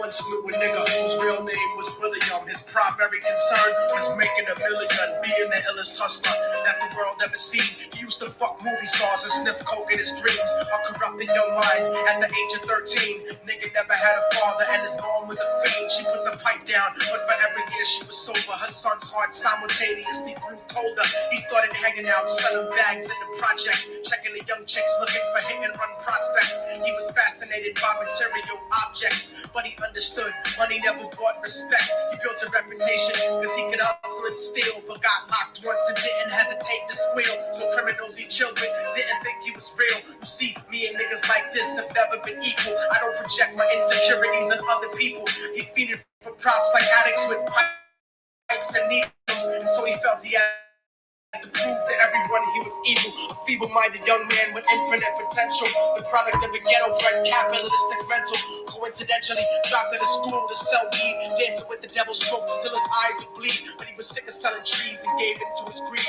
once knew a nigga whose real name was William. His primary concern was making $1 million, being the illest hustler that the world ever seen. He used to fuck movie stars and sniff coke in his dreams. A corrupted young mind at the age of 13. Nigga never had a father and his mom was a fiend. She put the pipe down, but for every year she was sober, her son's heart simultaneously grew colder. He started hanging out, selling bags in the projects, checking the young chicks looking for hit and run prospects. He was fascinated by material objects, but he understood money never bought respect. He built a reputation because he could hustle and steal, but got locked once and didn't hesitate to squeal. So criminals he chilled with didn't think he was real. You see, me and niggas like this have never been equal. I don't project my insecurities on other people. He feeded for props like addicts with pipes and needles, and so he felt he had to prove to everyone he was evil. A feeble-minded young man with infinite potential, the product of a ghetto-bred capitalistic mental. Coincidentally, dropped out of school to sell weed, dancing with the devil, smoked until his eyes would bleed. But he was sick of selling trees and gave in to his greed.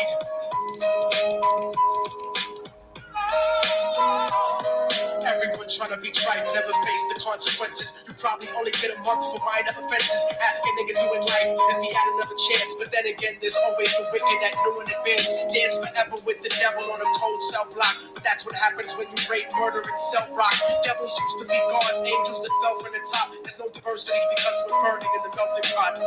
Everyone trying to be trite, never face the consequences. You probably only get a month for minor offenses. Ask a nigga doing life if he had another chance. But then again, there's always the wicked that knew in advance. Dance forever with the devil on a cold cell block. But that's what happens when you rape, murder, and sell rock. Devils used to be gods, angels that fell from the top. There's no diversity because we're burning in the melting pot.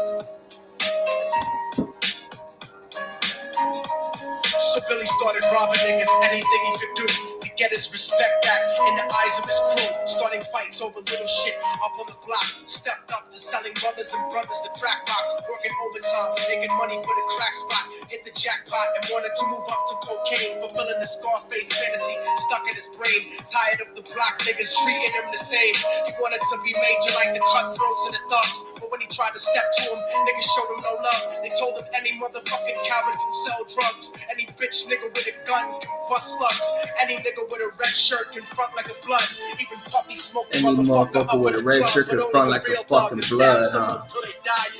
So Billy started robbing niggas, anything he could do to get his respect back in the eyes of his crew. Starting fights over little shit up on the block. Stepped up to selling mothers and brothers to crack rock. Working overtime, making money for the crack spot. Hit the jackpot and wanted to move up to cocaine. Fulfilling the Scarface fantasy stuck in his brain. Tired of the block niggas treating him the same. He wanted to be major like the cutthroats and the thugs. But when he tried to step to him, niggas showed him no love. They told him any motherfucking coward can sell drugs. Any bitch nigga with a gun can bust slugs. Any nigga with a red shirt can front like a blood. Even Puffy smoked any motherfucker with a red shirt can front like a fucking blood, huh?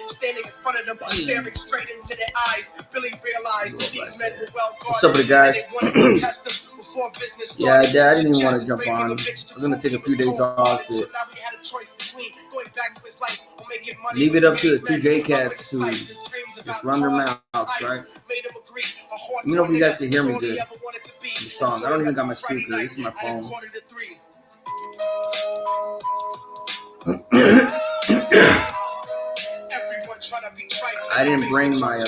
Standing in front of them, staring straight into their eyes. Billy realized that these men were well guarded. What's up with it, guys? Yeah, I didn't even want to jump on. I'm gonna take a few days off. Leave it up to the 2J cats to just run their mouths, right? Let me know if you guys can hear me good. The song. I don't even got my speaker. This is my phone. I didn't bring my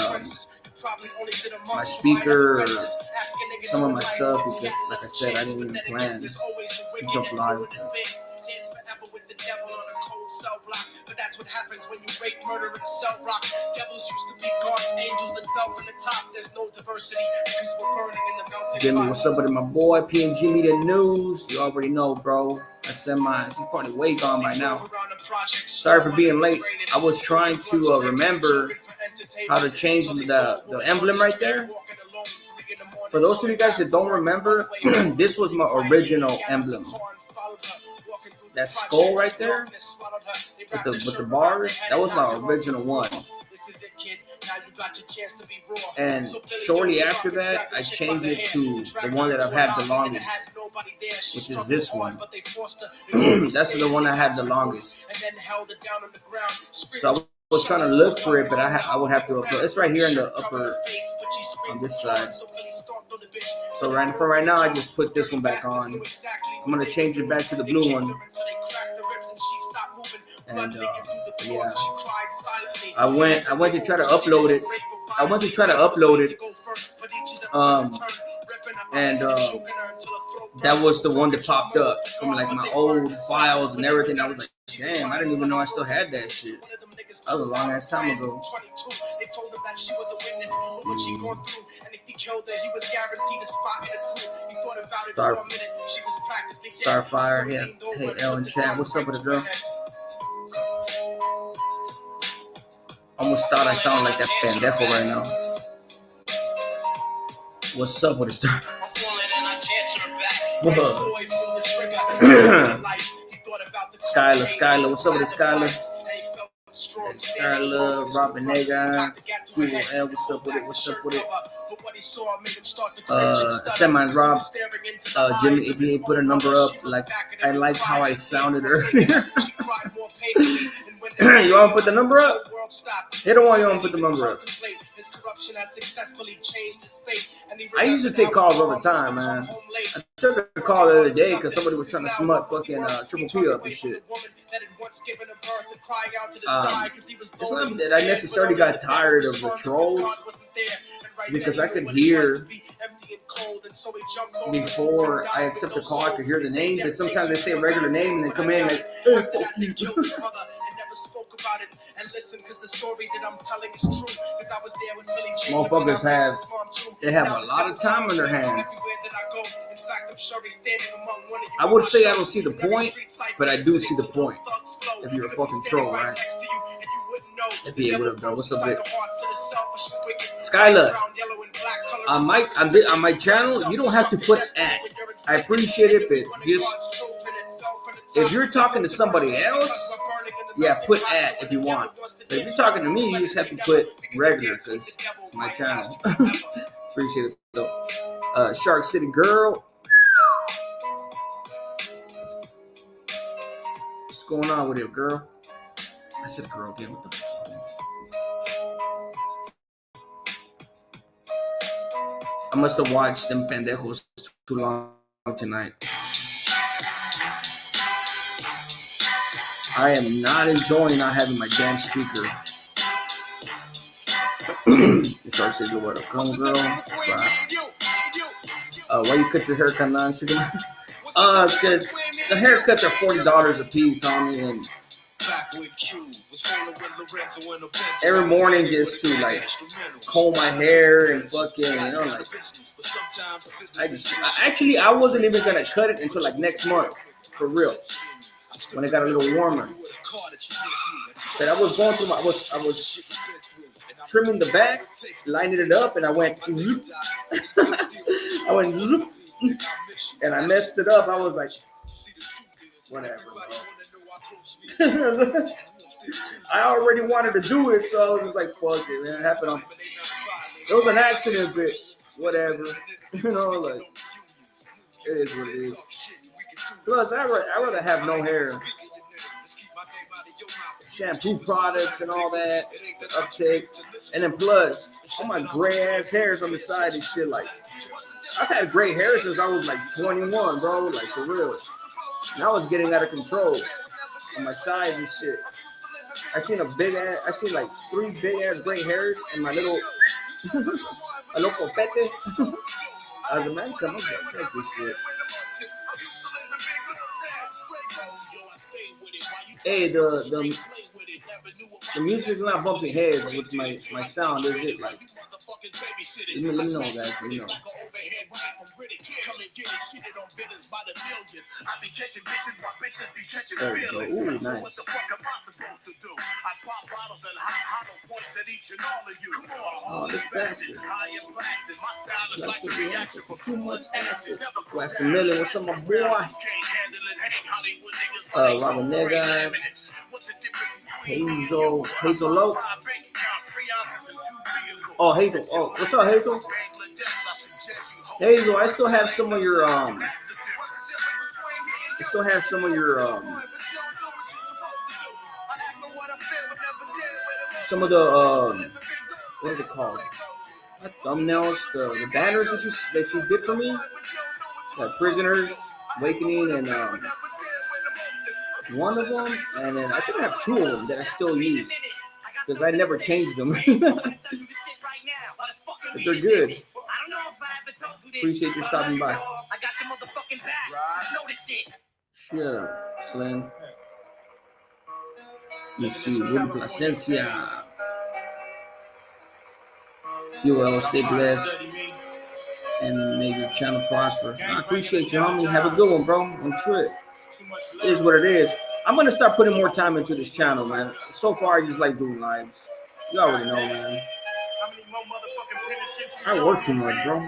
speaker or some of my stuff because, like I said, I didn't even plan to jump live. But that's what happens when you rape, murder, and sell rock. Devils used to be gods, angels that fell from the top. There's no diversity because we're burning in the melting pot. Jimmy, what's up with my boy? PNG Media News. You already know, bro. I said she's probably way gone by now. Sorry for being late. I was trying to remember how to change the emblem right there. For those of you guys that don't remember, this was my original emblem. That skull right there with the bars, that was my original one. And shortly after that, I changed it to the one that I've had the longest, which is this one. That's the one I had the longest. So I was trying to look for it, but I would have to upload. It's right here in the upper on this side. So right now, I just put this one back on. I'm gonna change it back to the blue one. And yeah, I went to try to upload it. And that was the one that popped up from like my old files and everything. I was like, damn, I didn't even know I still had that shit. That was a long ass time ago. Starfire, yeah. Hey, Ellen Chat, what's up with the girl? Almost thought I sounded like that pendejo right now. What's up with the star? Skylar, what's up with the Skylar? Skylar, Robin Negas, what's up with it? Semi Rob, Jimmy, if you put a number up, like I like how I sounded earlier. You want to put the number up? They don't want you to put the number up. I used to take calls all the time, man. I took a call the other day because somebody was trying to smut fucking Triple P up and shit. It's not that I necessarily got tired of the trolls, because I could hear before I accept the call, I could hear the names, and sometimes they say a regular name and they come in like, hey, fuck you. Motherfuckers have a lot of time on their hands. I would say I don't see the point, but I do see the point. If you're a fucking troll, right? Hey, what up, bro? What's up, Vic? Skylar, on my channel, you don't have to put at. I appreciate it, but just if you're talking to somebody else, yeah, put at if you want. But if you're talking to me, you just have to put regular because it's my channel. Appreciate it, though. Shark City Girl. What's going on with it, girl? I said girl again. What the fuck? I must have watched them pendejos too long tonight. I am not enjoying not having my damn speaker. Shark City Girl, what up, come girl? Why you cut your haircut on, sugar? Because the haircuts are $40 a piece on me, and every morning just to like comb my hair and fucking, you know, like I wasn't even gonna cut it until like next month, for real, when it got a little warmer. But I was going through I was trimming the back, lining it up, and I went zoop. I went zoop, and I messed it up. I was like, whatever, bro. I already wanted to do it, so I was like, fuck it, man. It happened it was an accident, but whatever. You know, like, it is what it is. Plus, I'd rather have no hair. Shampoo products and all that, uptake. And then plus, all my gray ass hairs on the side and shit, like, I've had gray hair since I was like 21, bro, like, for real. And I was getting out of control on my sides and shit. I seen like 3 big ass gray hairs in my little a local pete. I was a man, come on, check this shit. Hey, the music's not bumping heads with my sound, is it? Like, let me know, guys. Let me know. There we go. Ooh, nice. Oh, this bastard. Too much acid. Wax a million. What's up, my boy? Robin Nega. Hazel Low. Oh, Hazel. Oh, what's up, Hazel? Hazel, I still have some of your some of the what is it called? Not thumbnails, the banners that you did for me. Like Prisoners, Awakening, and one of them, and then I think I have 2 of them that I still use because I never changed them. But they're good. Appreciate you stopping by. Shut up, Slim. You see, Rudy Placencia. You will stay blessed and make your channel prosper. I appreciate you, homie. Have a good one, bro. I'm sure it is what it is. I'm gonna start putting more time into this channel, man. So far, I just like doing lives. You already know, man. I work too much, bro.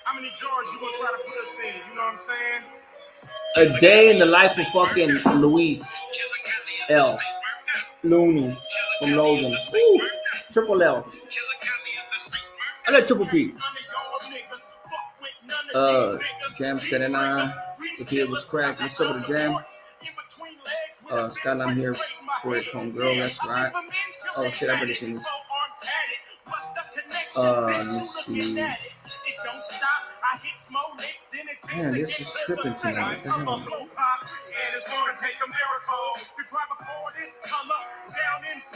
How many jars you gonna try to put us in? You know what I'm saying? A day in the life of fucking Luis L. Looney from Logan. Woo. Triple L. I got Triple P. Jam 79. The kid was cracked. What's up with the jam? Scott, I'm here for it, homegirl. That's right. Oh shit, I better sing this. Let's see. Man, this is tripping tonight. What the hell?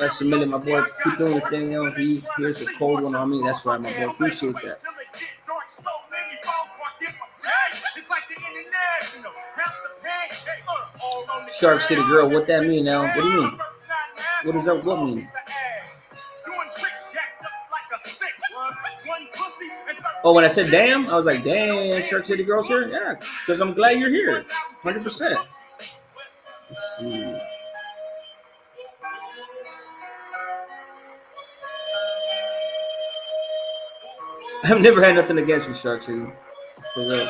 I submitted my boy. Keep doing the thing, yo. Here's a cold one on me. That's right, my boy. Appreciate that. Shark City Girl, what that mean now? What do you mean? What does that what mean? Oh, when I said damn, I was like, damn, Shark City Girl's here? Yeah, because I'm glad you're here. 100%. Let's see. I've never had nothing against you, Shark City. For real.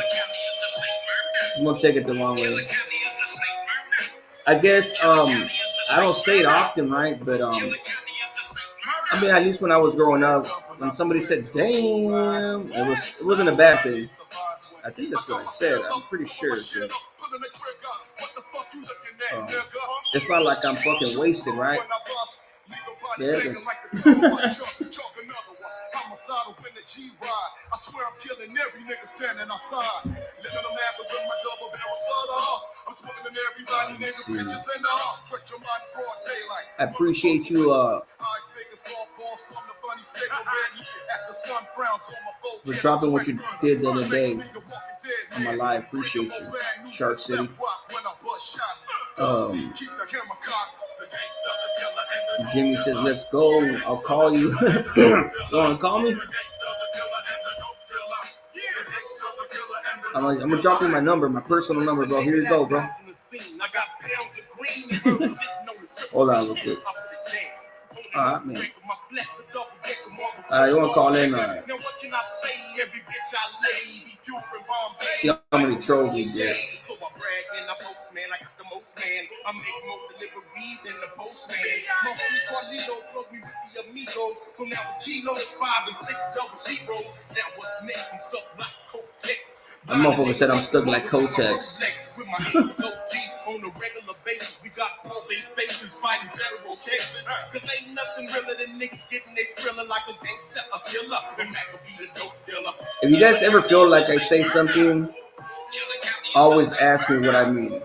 I'm gonna take it the long way. I guess I don't say it often, right? But I mean, at least when I was growing up, when somebody said "damn," it wasn't a bad thing. I think that's what I said. I'm pretty sure. But, it's not like I'm fucking wasted, right? Yeah. I swear I'm killing every nigga standing outside. Living them mad with my double barrel soda. I'm smoking everybody nigga bitches in the house. Stretch your mind broad daylight. I appreciate you for dropping what you did the other day on my live. Appreciate you, Shark City. Jimmy says, let's go. I'll call you. You want to call me? I'm gonna drop you my number, my personal number, bro. Here you go, bro. Hold on real quick. Alright, man. You wanna call in? See how many trolls we get. I make more deliveries than the postman. My homie Carlito broke me with the amigos. So now it's kilos, 5 and 6 double zeros. Now what's next? I'm stuck like Kotex. That motherfucker said I'm stuck like Kotex. On a regular basis, we got probate faces fighting federal cases. Cause ain't nothing realer than niggas getting they skrilla like a gangster, a killer. And that could be the dope dealer. If you guys ever feel like I say something, always ask me what I mean.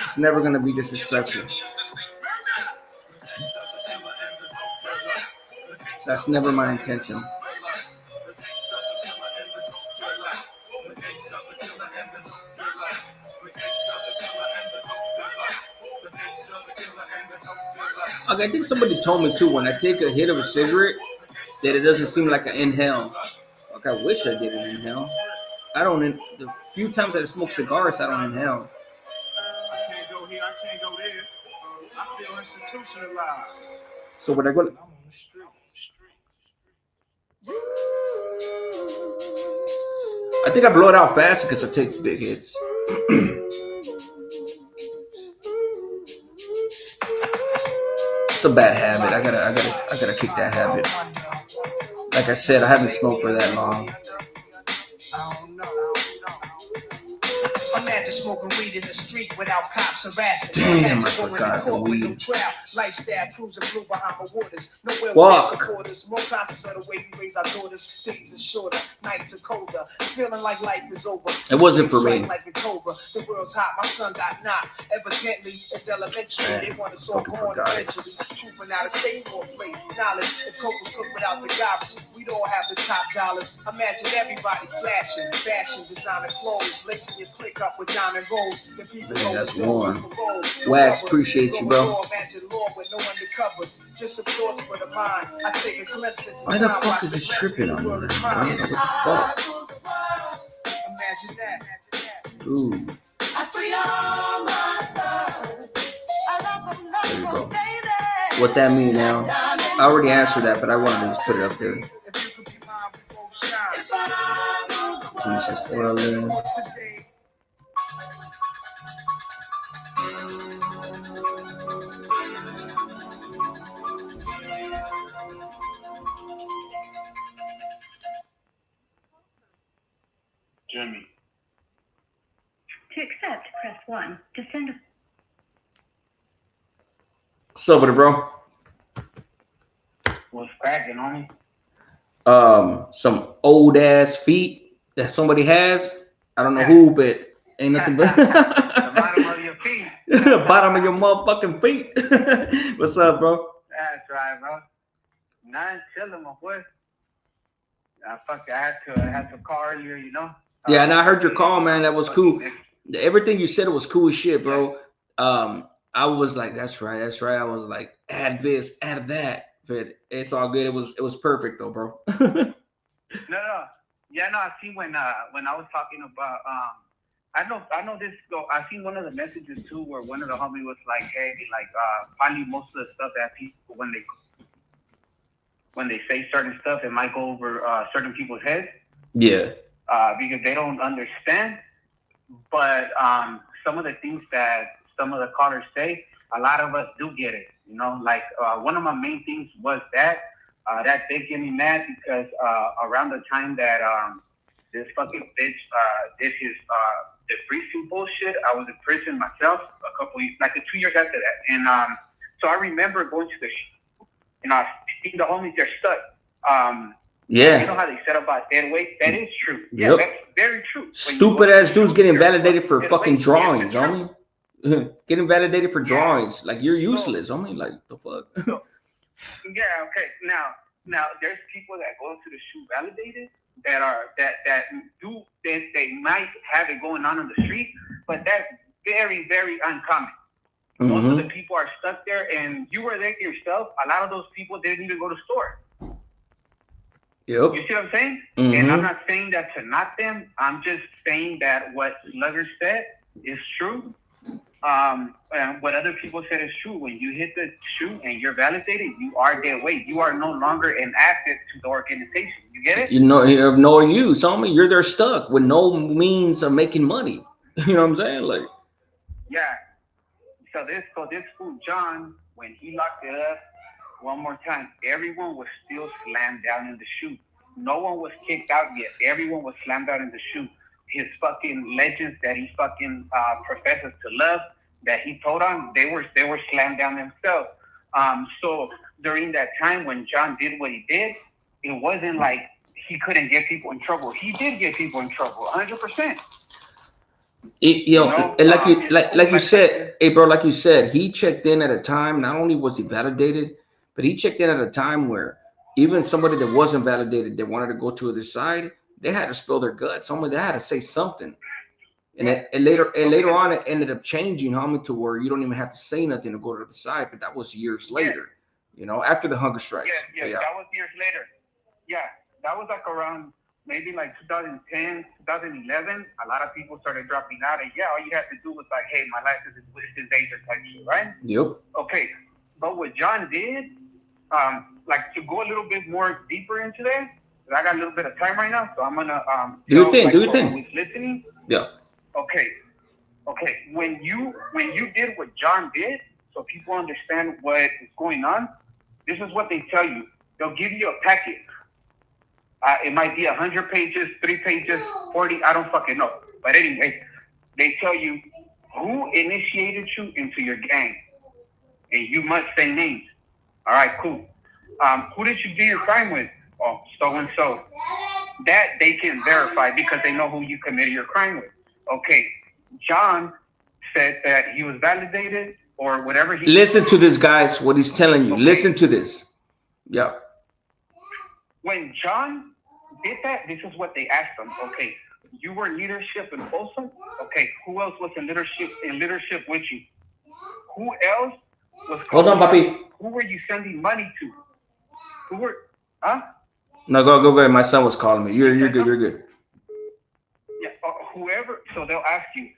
It's never gonna be disrespectful. That's never my intention. Okay, I think somebody told me too, when I take a hit of a cigarette, that it doesn't seem like an inhale. Like I wish I did an inhale. I don't. The few times that I smoke cigars, I don't inhale. I can't go here. I can't go there. I feel institutionalized. So when I go, I'm on the street. I think I blow it out fast because I take big hits. It's a bad habit. I gotta kick that habit. Like I said, I haven't smoked for that long. Imagine smoking weed in the street without cops harassing. Damn, I forgot the weed. Lifestyle cruising blue behind the waters. No welfare supporters. More conscious of the way we raise our daughters. Days are shorter, nights are colder. Feeling like life is over. It wasn't for me. Like a cobra. The world's hot. My son got knocked. Evidently, it's elementary. They want us all born eventually. Trooping out of state for plate. Knowledge. If coke was cooked without the garbage, we'd all have the top dollars. Imagine everybody flashing, fashion, designing clothes, lacing your click up with diamond rolls. Man, that's one. Wax, appreciate you, bro. Why the fuck is this tripping on me? What the fuck? Imagine that. Ooh. There you go. What that mean now? I already answered that, but I wanted to just put it up there. Jesus, swirling. Jimmy. To accept, press 1. To send What's up with it, bro? What's cracking, homie? Some old ass feet that somebody has. I don't know Yeah. who, but ain't nothing but The bottom of your feet. the bottom of your motherfucking feet. What's up, bro? That's right, bro. None chilling, my boy. I had to call earlier, you know. Yeah, and I heard your call, man. That was cool. Everything you said was cool as shit, bro. I was like, that's right. I was like, add this, add that, but it's all good. It was perfect though, bro. No. Yeah, no, I see when I was talking about I know this I seen one of the messages too where one of the homies was like, hey, like finally most of the stuff that people when they say certain stuff, it might go over certain people's heads. Yeah. Because they don't understand. But some of the things that some of the callers say, a lot of us do get it. You know, like one of my main things was that they get me mad because around the time that this fucking bitch did his the briefing bullshit, I was in prison myself a couple years, like 2 years after that, and so I remember going to the and I seeing the homies they're stuck. Yeah. You know how they said about dead weight? That is true. Yeah, yep. That's very true. Stupid ass dudes getting validated for fucking drawings, homie. Getting validated for drawings. Like you're useless, homie. Like the fuck. Yeah, okay. Now there's people that go to the shoot validated that do they might have it going on the street, but that's very, very uncommon. Most of the people are stuck there, and you were there yourself. A lot of those people didn't even go to store. Yep. You see what I'm saying? And I'm not saying that to knock them. I'm just saying that what Slugger said is true. And what other people said is true. When you hit the shoot and you're validated, you are dead weight. You are no longer an asset to the organization. You get it? You know, you have no use, homie. You're there stuck with no means of making money. You know what I'm saying? Like, yeah. So this fool John, when he locked it up one more time, everyone was still slammed down in the chute. No one was kicked out yet. Everyone was slammed out in the chute. His fucking legends that he fucking professes to love, that he told on, they were slammed down themselves. So during that time when John did what he did, it wasn't like he couldn't get people in trouble. He did get people in trouble, 100%. Like you said, hey bro, like you said, he checked in at a time. Not only was he validated, but he checked in at a time where even somebody that wasn't validated, that wanted to go to the side, they had to spill their guts. Somebody they had to say something. And later on, it ended up changing, homie, to where you don't even have to say nothing to go to the side. But that was years later, you know, after the hunger strikes. Yeah, that was years later. Yeah, that was like around maybe like 2010, 2011. A lot of people started dropping out, and all you had to do was like, hey, my life is in danger type shit, right? Yep. Okay, but what John did, like to go a little bit more deeper into that, I got a little bit of time right now, so I'm gonna do your thing. Do your thing. Who's listening? Yeah. Okay. When you did what John did, so people understand what is going on, this is what they tell you. They'll give you a packet. It might be 100 pages, 3 pages, 40. I don't fucking know. But anyway, they tell you who initiated you into your gang, and you must say names. All right, cool. Who did you do your crime with? Oh, so and so. That they can verify because they know who you committed your crime with. Okay, John said that he was validated or whatever. Listen to this, guys. What he's telling you. Okay. Listen to this. Yeah. When John did that, this is what they asked him. Okay, you were leadership in Folsom. Okay, who else was in leadership with you? Who else was? Hold on, papi. Who were you sending money to? Who were? Huh? No, go ahead. My son was calling me. You're good. You're good. Yeah, whoever. So they'll ask you,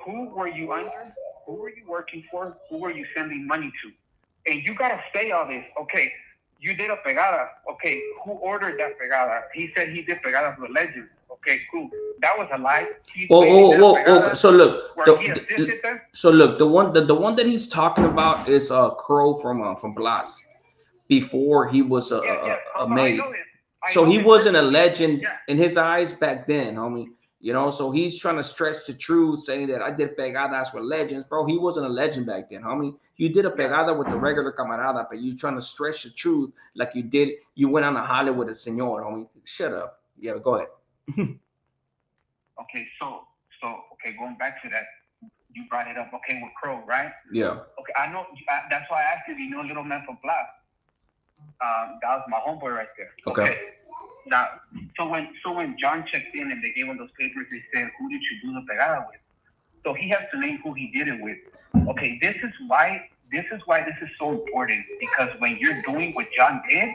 who were you under? Who were you working for? Who were you sending money to? And you gotta say all this. Okay, you did a pegada. Okay, who ordered that pegada? He said he did pegadas with legends. Okay, cool. That was a lie. So look. The one that he's talking about is Crow from Blas. Before he was a maid. So he wasn't a legend in his eyes back then, homie. You know, so he's trying to stretch the truth, saying that I did pegadas with legends, bro. He wasn't a legend back then, homie. You did a pegada with the regular camarada, but you trying to stretch the truth like you did. You went on a Hollywood with a senor, homie. Shut up. Yeah, go ahead. Okay, okay, going back to that, you brought it up. Okay, with Crow, right? Yeah. Okay, I know. That's why I asked if you know Little Man from Black. That was my homeboy right there. Okay. Now, so when John checked in and they gave him those papers, they said, "Who did you do the pegada with?" So he has to name who he did it with. Okay, this is why this is so important, because when you're doing what John did,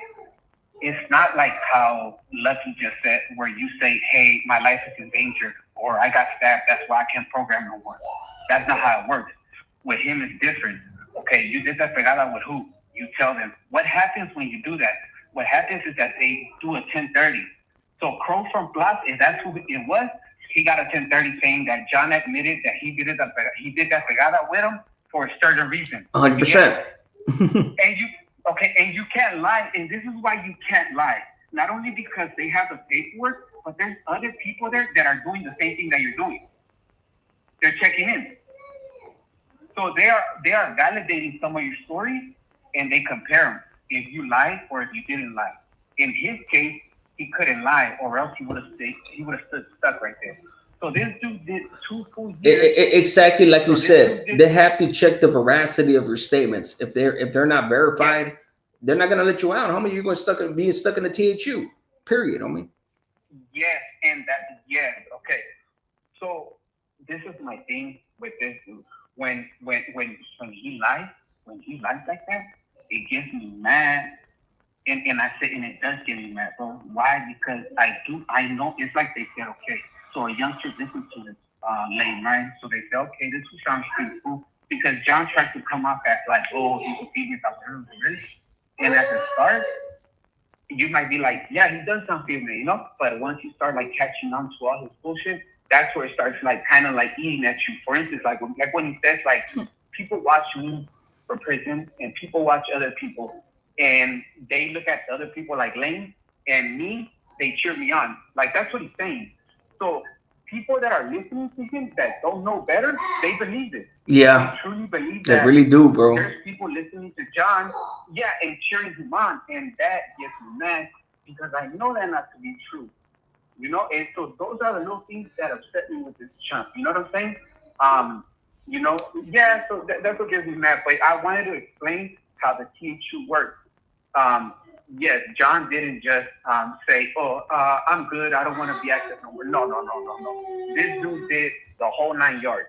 it's not like how Lucky just said, where you say, "Hey, my life is in danger," or "I got stabbed, that's why I can't program no more." That's not how it works. With him, it's different. Okay, you did that pegada with who? You tell them. What happens when you do that? What happens is that they do a 1030. So Crow from Plus, if that's who it was, he got a 1030 saying that John admitted that he did that pegada with him for a certain reason. 100%. And you can't lie, and this is why you can't lie. Not only because they have the paperwork, but there's other people there that are doing the same thing that you're doing. They're checking in. So they are validating some of your stories, and they compare them. If you lied or if you didn't lie. In his case, he couldn't lie, or else he would have stood stuck right there. So this dude did 2 full years. Exactly like you said, they have to check the veracity of your statements. If they're not verified, they're not gonna let you out. How many you're going to be stuck in the THU? Period. Homie. Yes, okay. So this is my thing with this dude. When he lies like that, it gets me mad. And I say, and it does get me mad, bro. Why? Because I know it's like they said, okay, so a youngster listens to this lane, right? So they say, okay, this sounds pretty cool. Because John tries to come off as like, oh, he's obedient, really. And at the start, you might be like, yeah, he does sound female, you know? But once you start like catching on to all his bullshit, that's where it starts like kind of like eating at you. For instance, like when he says like, people watch me for prison and people watch other people. And they look at the other people like Lane and me, they cheer me on. Like, that's what he's saying. So people that are listening to him that don't know better, they believe it. Yeah. They truly believe that. They really do, bro. There's people listening to John, and cheering him on. And that gets me mad because I know that not to be true. You know, and so those are the little things that upset me with this chump. You know what I'm saying? So that's what gets me mad. But I wanted to explain how the THU works. Yes, John didn't just say, I'm good, I don't want to be active no more. No. This dude did the whole 9 yards.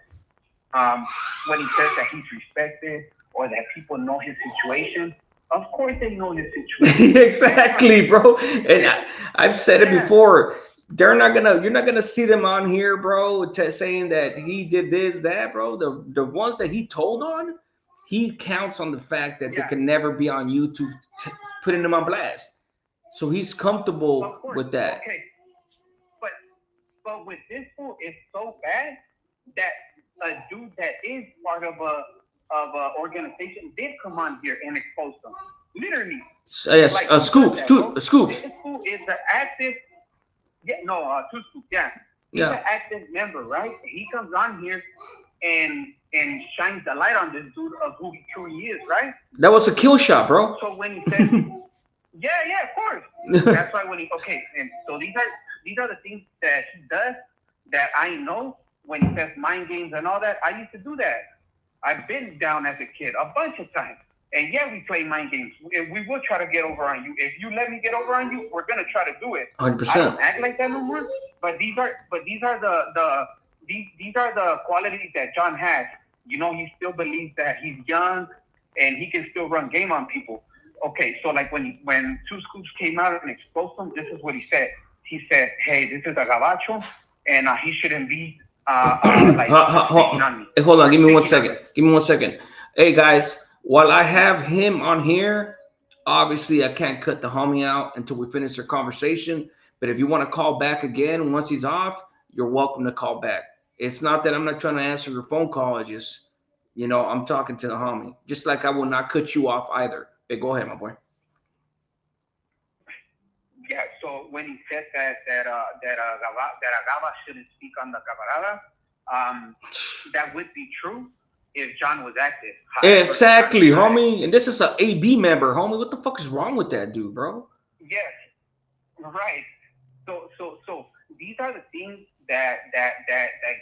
When he says that he's respected or that people know his situation, of course they know his situation. Exactly, bro. And I've said it before. You're not gonna see them on here, bro, saying that he did this, that, bro. The ones that he told on, he counts on the fact that they can never be on YouTube, putting them on blast. So he's comfortable with that. Okay, but with this fool, it's so bad that a dude that is part of a organization did come on here and expose them. Literally. Yes, like, Scoops. This fool is an active. Two Scoops. Yeah. He's an active member, right? He comes on here and shines the light on this dude of who he truly is, right? That was a kill shot, bro. So when he says, of course. That's why and so these are the things that he does that I know. When he says mind games and all that, I used to do that. I've been down as a kid a bunch of times. And we play mind games. We will try to get over on you. If you let me get over on you, we're gonna try to do it. 100%. I don't act like that no more. But these are the qualities that John has. You know, he still believes that he's young and he can still run game on people. Okay, so like when Two Scoops came out and exposed him, this is what he said. He said, "Hey, this is a gabacho, and he shouldn't be hold on, give me 1 second. Hey guys, while I have him on here, obviously I can't cut the homie out until we finish our conversation. But if you want to call back again once he's off, you're welcome to call back. It's not that I'm not trying to answer your phone call. It's just, I'm talking to the homie. Just like I will not cut you off either. Hey, go ahead, my boy. Yeah, So when he said that Agava shouldn't speak on the camarada, that would be true if John was active. However, exactly, homie. And this is an AB member, homie. What the fuck is wrong with that dude, bro? Yes, right. So these are the things that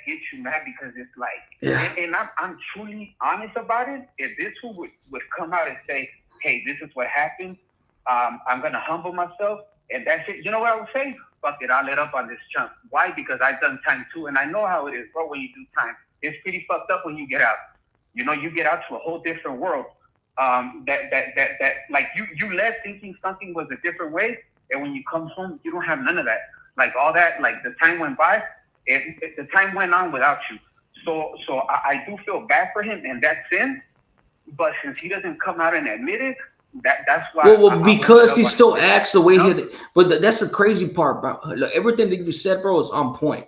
get you mad, because it's like, yeah. And I'm truly honest about it. If this fool would come out and say, hey, this is what happened, I'm gonna humble myself, and that's it. You know what I would say? Fuck it, I'll let up on this chunk. Why? Because I've done time too, and I know how it is, bro. When you do time, it's pretty fucked up when you get out. You know, you get out to a whole different world. That like you left thinking something was a different way, and when you come home, you don't have none of that. Like all that, like the time went by, the time went on without you. So I do feel bad for him, and that's sin. But since he doesn't come out and admit it, that's why. Well, because he still acts the way he. But that's the crazy part about everything that you said, bro, is on point.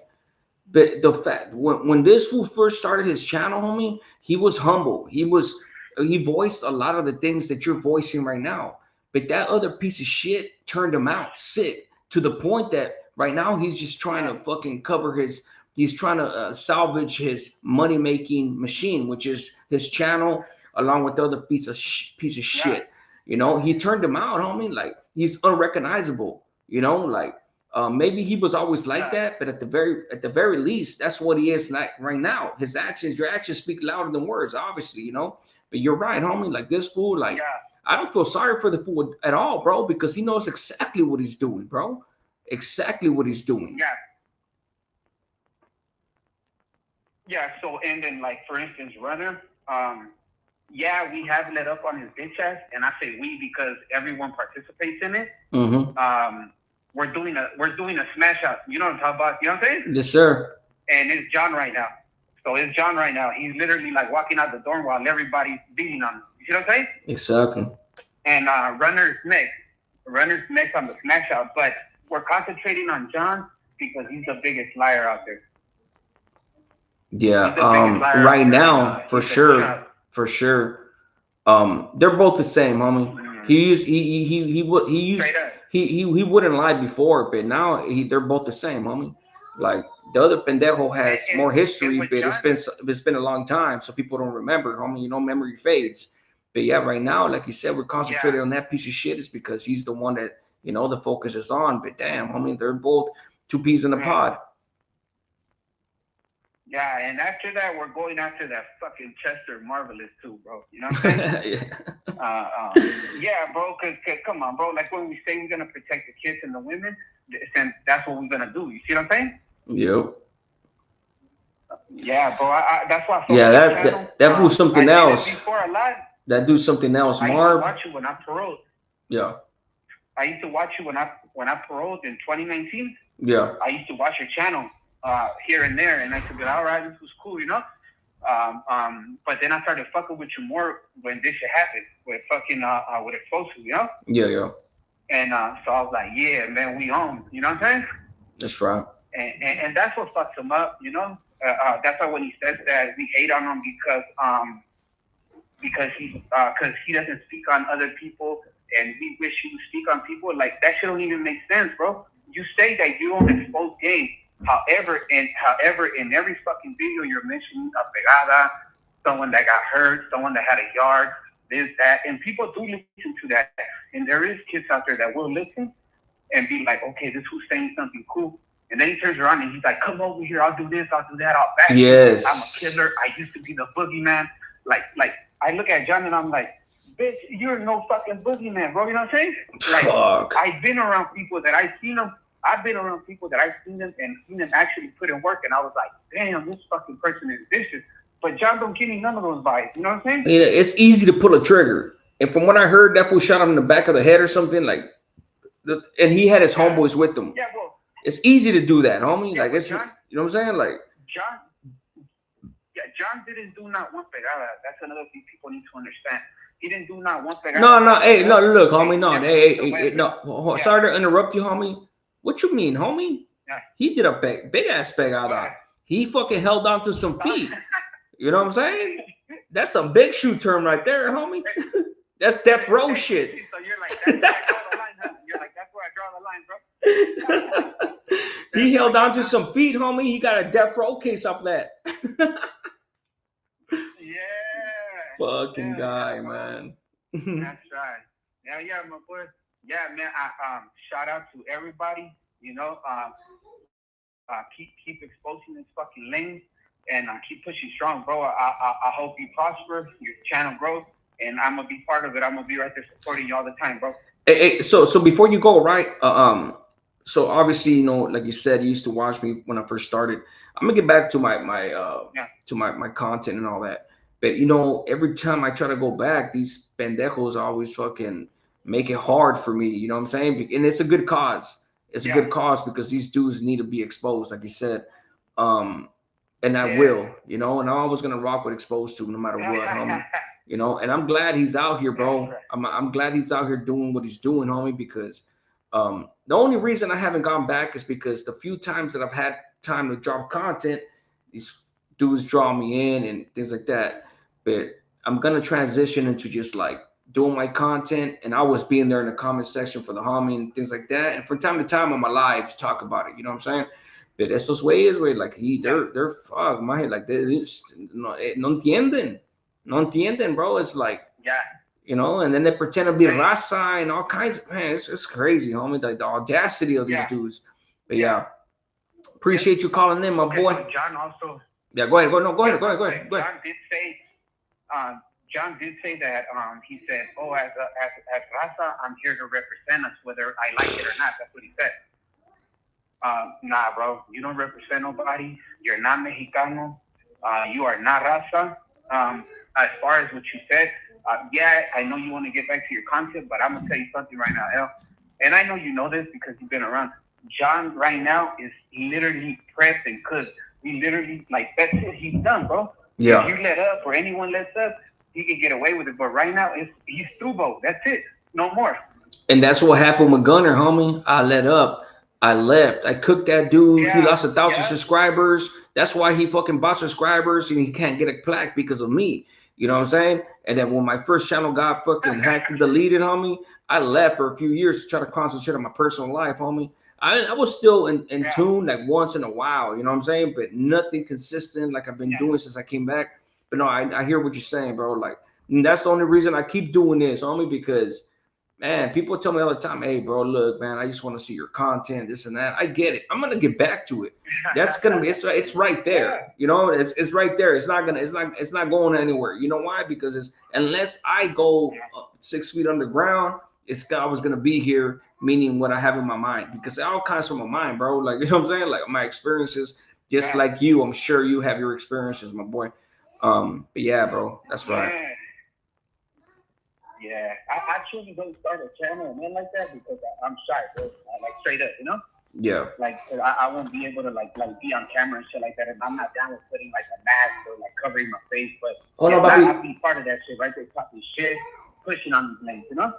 But the fact when this fool first started his channel, homie, he was humble. He voiced a lot of the things that you're voicing right now. But that other piece of shit turned him out sick to the point that right now he's just trying to fucking cover his. He's trying to salvage his money making machine, which is his channel, along with the other piece of shit. You know, he turned him out, homie. Like he's unrecognizable. You know, like. Maybe he was always like that, but at the very least, that's what he is like right now. Your actions speak louder than words, obviously, you know. But you're right, homie. Like this fool, like I don't feel sorry for the fool at all, bro, because he knows exactly what he's doing, bro. Exactly what he's doing. Yeah. So and then like for instance, Runner, we have let up on his bitch ass, and I say we because everyone participates in it. Mm-hmm. We're doing a smash out. You know what I'm talking about? You know what I'm saying? Yes, sir. And it's John right now. So it's John right now. He's literally like walking out the door while everybody's beating on him. You see what I'm saying? Exactly. And Runner's next. Runner's next on the smash out. But we're concentrating on John because he's the biggest liar out there. Yeah. Right now, for sure. For sure. They're both the same, homie. He wouldn't lie before, but now they're both the same, homie. Like the other pendejo has more history, but it's been a long time, so people don't remember, homie. You know, memory fades. But yeah, right now, like you said, we're concentrated on that piece of shit. Is because he's the one that the focus is on. But damn, homie, they're both two peas in a pod. Yeah, and after that, we're going after that fucking Chester Marvelous too, bro. You know what I'm saying? Yeah, bro. Cause come on, bro. Like when we say we're gonna protect the kids and the women, then that's what we're gonna do. You see what I'm saying? Yep. Yeah, bro. That's why. That was something else. Before a lot. That do something else, Marv. I used to watch you when I paroled. Yeah. I used to watch you when I paroled in 2019. Yeah. I used to watch your channel. Here and there, and I could be all right, this was cool, you know. But then I started fucking with you more when this shit happened with fucking with Explosive, you know. Yeah. And so I was like, yeah, man, we own, you know what I'm saying? That's right. And that's what fucks him up, you know. That's why when he says that we hate on him because he doesn't speak on other people, and we wish he would speak on people. Like that shit don't even make sense, bro. You say that you don't expose game. However, in every fucking video you're mentioning a pegada, someone that got hurt, someone that had a yard, this, that, and people do listen to that. And there is kids out there that will listen and be like, okay, this who's saying something cool. And then he turns around and he's like, come over here, I'll do this, I'll do that, I'll back you. I'm a killer. I used to be the boogeyman. Like I look at John and I'm like, bitch, you're no fucking boogeyman, bro. You know what I'm saying? Like, I've been around people that I've seen them. I've been around people that I've seen them and seen them actually put in work, and I was like, damn, this fucking person is vicious. But John don't give me none of those vibes. You know what I'm saying? Yeah, it's easy to pull a trigger. And from what I heard, that fool shot him in the back of the head or something. Like, and he had his homeboys with him. Yeah, well, it's easy to do that, homie. Yeah, like, it's John, you know what I'm saying? Like, John didn't do not one pegada. That's another thing people need to understand. He didn't do not one pegada. No, look, homie, no. Sorry to interrupt you, homie. What you mean, homie? Yeah. He did a big ass pegada. Yeah. He fucking held on to some feet. You know what I'm saying? That's a big shoe term right there, homie. That's death row shit. So you're like, that's where I draw the line, huh? You're like, that's where I draw the line, bro. He held on to some feet, homie. He got a death row case off that. Yeah. Fucking guy, Yeah, man. that's right. Yeah, my boy. Yeah, man. Shout out to everybody. You know, keep exposing this fucking lane and keep pushing strong, bro. I hope you prosper, your channel grows, and I'm gonna be part of it. I'm gonna be right there supporting you all the time, bro. Hey, so before you go, right? So obviously, you know, like you said, you used to watch me when I first started. I'm gonna get back to Yeah. to my content and all that. But you know, every time I try to go back, these pendejos always fucking make it hard for me. You know what I'm saying? And it's a good cause. It's a Yeah. good cause because these dudes need to be exposed, like you said. Um, and I Yeah. will, you know, and I'm always gonna rock with exposed to no matter what, homie. You know, and I'm glad he's out here, That's bro. right. I'm glad he's out here doing what he's doing, homie, because the only reason I haven't gone back is because the few times that I've had time to drop content, these dudes draw me in and things like that. But I'm gonna transition into just like doing my content and always being there in the comment section for the homie and things like that. And from time to time on my lives, talk about it. You know what I'm saying? But esos güeyes, güey, like Yeah. they're fuck, my like they just no entienden. No entienden, bro. It's like, Yeah. you know, and then they pretend to be Hey. raza and all kinds of, man, it's crazy, homie. Like the audacity of these Yeah. dudes. But Yeah. yeah, appreciate you calling in, my Okay, boy. so John also. Yeah, go ahead, go no, go Yeah, ahead, go ahead, go ahead, go ahead. John did say that he said, "Oh, as Raza, I'm here to represent us, whether I like it or not." That's what he said. Nah, bro, you don't represent nobody. You're not Mexicano. You are not Raza. As far as what you said, yeah, I know you want to get back to your content, but I'm gonna tell you something right now, El. And I know you know this because you've been around. John right now is literally prepped and cooked. He literally like that's it. He's done, bro. Yeah. If you let up or anyone lets up, he can get away with it. But right now, he's through, bro. That's it. No more. And that's what happened with Gunner, homie. I let up. I left. I cooked that dude. He Yeah. lost 1,000 Yeah. subscribers. That's why he fucking bought subscribers and he can't get a plaque because of me. You know what I'm saying? And then when my first channel got fucking hacked and deleted, homie, I left for a few years to try to concentrate on my personal life, homie. I was still in Yeah. tune like once in a while, you know what I'm saying? But nothing consistent like I've been Yeah. doing since I came back. But no, I hear what you're saying, bro. Like, and that's the only reason I keep doing this, homie, because man, people tell me all the time, hey, bro, look, man, I just want to see your content, this and that. I get it. I'm gonna get back to it. That's gonna be it's right there. You know, it's right there. It's not going anywhere. You know why? Because it's unless I go 6 feet underground, it's always gonna be here, meaning what I have in my mind. Because it all comes from my mind, bro. Like, you know what I'm saying? Like my experiences, just like you, I'm sure you have your experiences, my boy. But yeah, bro, that's right. Yeah, I choose to start a channel and then like that because I'm shy, bro. Like straight up, you know. Yeah. Like I won't be able to like be on camera and shit like that, and I'm not down with putting like a mask or like covering my face. But I'll be part of that shit right there, talking shit, pushing on these lanes, you know.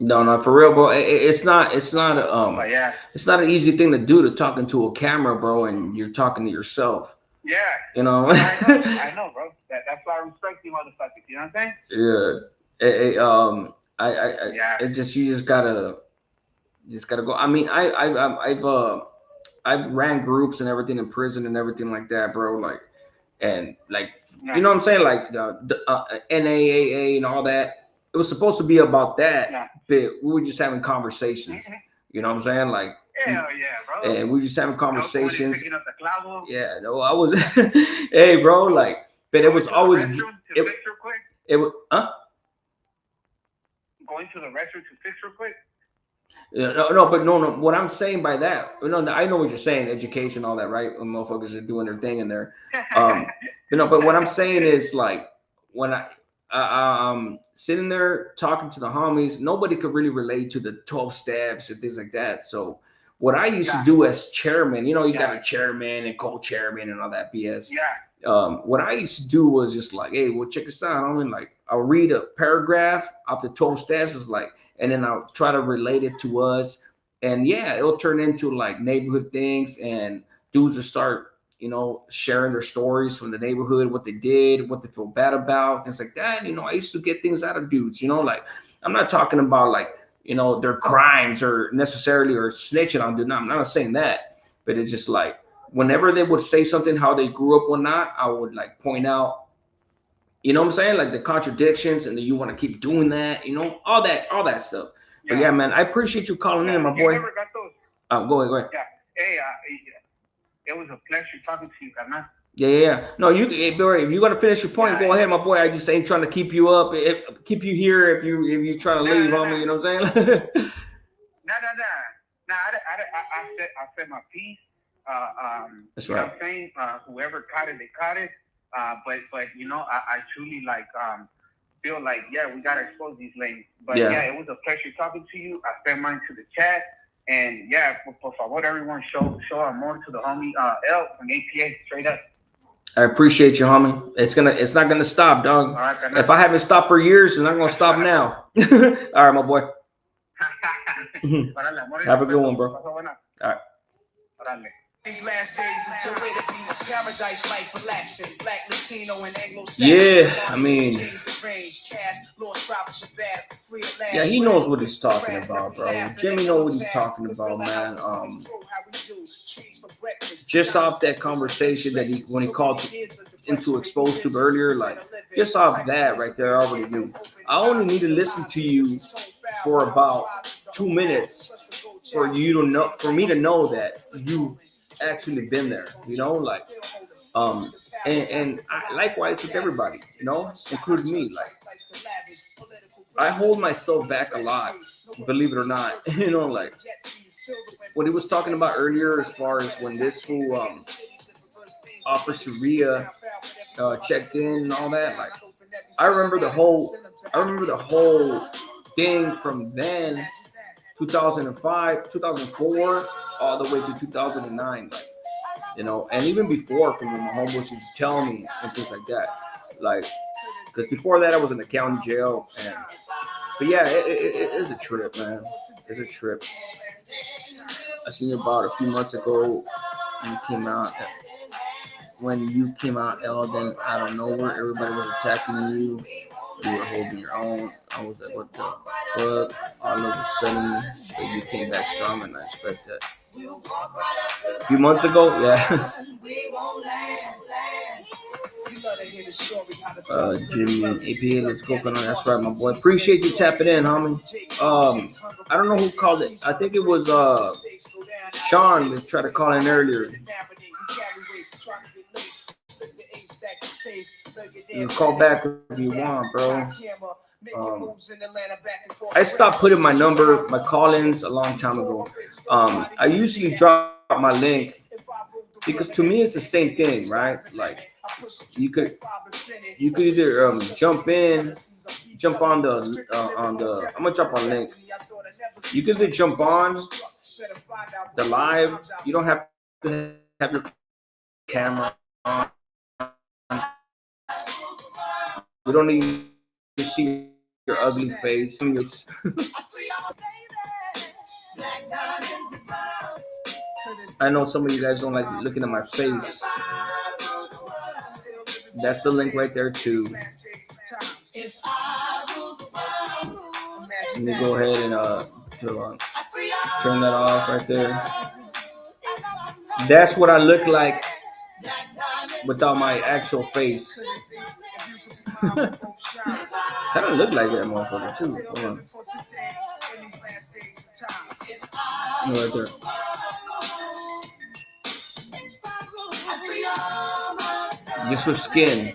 No, for real, bro. It's not yeah. It's not an easy thing to do to talk into a camera, bro, and you're talking to yourself. Yeah. You know. I know, bro. That's why I respect you, motherfuckers. You know what I'm saying? Yeah. It just you just gotta go. I mean, I've ran groups and everything in prison and everything like that, bro. Like, and like, you know what I'm saying? Like the NAAA and all that. It was supposed to be about that, but we were just having conversations. You know what I'm saying? Like, hell yeah, bro. And we were just having conversations. Picking up the clavo. Yeah, no, I was. Hey, bro, like, but it was always. It was, huh? Going to the restroom to fix real quick. No. What I'm saying by that, I know what you're saying, education, all that, right? When motherfuckers are doing their thing in there. But what I'm saying is like when I sitting there talking to the homies, nobody could really relate to the 12 steps and things like that. So what I used to do as chairman, you got a chairman and co-chairman and all that BS. Yeah. What I used to do was just like, hey, well, check this out. I mean, like, I'll read a paragraph of the 12 steps, is like, and then I'll try to relate it to us. And yeah, it'll turn into like neighborhood things, and dudes will start, sharing their stories from the neighborhood, what they did, what they feel bad about, things like that. I used to get things out of dudes, like, I'm not talking about like you know, their crimes or necessarily or snitching on them. I'm not saying that, but it's just like whenever they would say something how they grew up or not, I would like point out, you know what I'm saying, like the contradictions, and then you want to keep doing that, you know, all that stuff. But yeah, man, I appreciate you calling in, my boy. You never got those. Go ahead. Yeah. Hey, it was a pleasure talking to you, carnal. Yeah. No, you, if you want to finish your point, go ahead, my boy. I just ain't trying to keep you up, keep you here if you trying to leave, homie. You know what I'm saying? No. I said my piece. That's you know right. what I'm saying? Whoever caught it, they caught it. But you know, I truly like feel like we gotta expose these lanes. But it was a pleasure talking to you. I sent mine to the chat. And por favor, everyone show amor to the homie L from APA, straight up. I appreciate you, homie. It's not gonna stop, dog. All right, if I haven't stopped for years, it's not gonna stop now. All right, my boy. Have a good one, bro. All right. These last days until it is a paradise life relaxing. Black, Latino, and Anglo-Saxon. Yeah, I mean. Yeah, he knows what he's talking about, bro. Jimmy knows what he's talking about, man. Just off that conversation that when he called into Exposed to earlier, like just off that right there, I already knew. I only need to listen to you for about 2 minutes for you to know, for me to know that you actually been there, you know, like and I, likewise with everybody, you know, including me. Like I hold myself back a lot, believe it or not. You know, like what he was talking about earlier, as far as when this fool Officer Rhea checked in and all that. Like I remember the whole thing from then, 2005, 2004, all the way to 2009, like, you know, and even before, from when my homeboys used to tell me and things like that, like, because before that I was in the county jail, but yeah, it's a trip, man. It's a trip. I seen you about a few months ago. You came out. When you came out, L, then out of nowhere, everybody was attacking you. You were holding your own. I was like, what the fuck? All of a sudden, so you came back strong, and I expect that. A few months ago, yeah. Jimmy and APA, let's go. That's right, my boy. Appreciate you tapping in, homie. I don't know who called it. I think it was Sean that tried to call in earlier. You can call back if you want, bro. I stopped putting my call-ins a long time ago. I usually drop my link because to me it's the same thing, right? Like you could either jump on the I'm gonna drop my link. You could either jump on the live. You don't have to have your camera on. We don't need to see your ugly face. I know some of you guys don't like looking at my face. That's the link right there too. Let me go ahead and turn that off right there. That's what I look like without my actual face. I don't look like that motherfucker too. Hold on. Right there. Just with skin.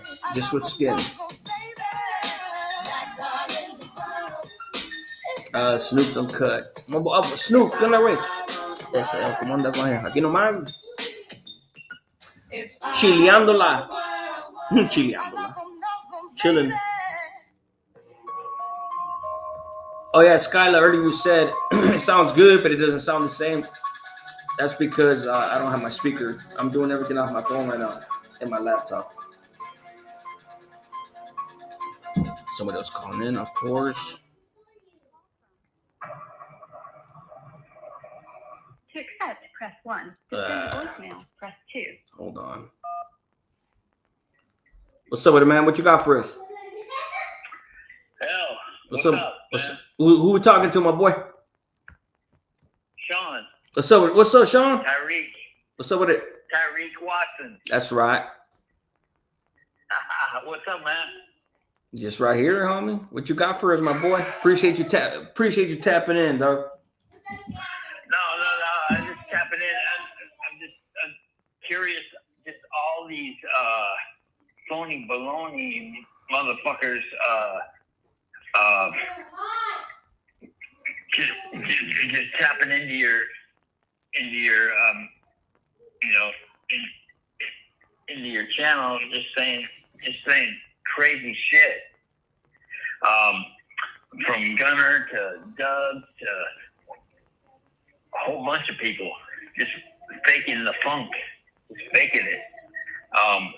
Snoop's Uncut. Snoop, ¿qué onda, güey? ¿Cómo andas, güey? Aquí nomás. Chileándola. Chilling. Oh yeah, Skylar, earlier you said it sounds good, but it doesn't sound the same. That's because I don't have my speaker. I'm doing everything off my phone right now and my laptop. Somebody else calling in, of course. To accept, press 1. To send voicemail, press 2. Hold on. What's up with it, man? What you got for us? Hell, What's up? Who we talking to, my boy? Sean. What's up, Sean? Tyreek. What's up with it? Tyreek Watson. That's right. What's up, man? Just right here, homie. What you got for us, my boy? Appreciate you tapping in, dog. No. I'm just tapping in. I'm curious. Just all these phony baloney motherfuckers. Just tapping into your into your channel, just saying crazy shit. From Gunner to Doug to a whole bunch of people just faking the funk, just faking it. I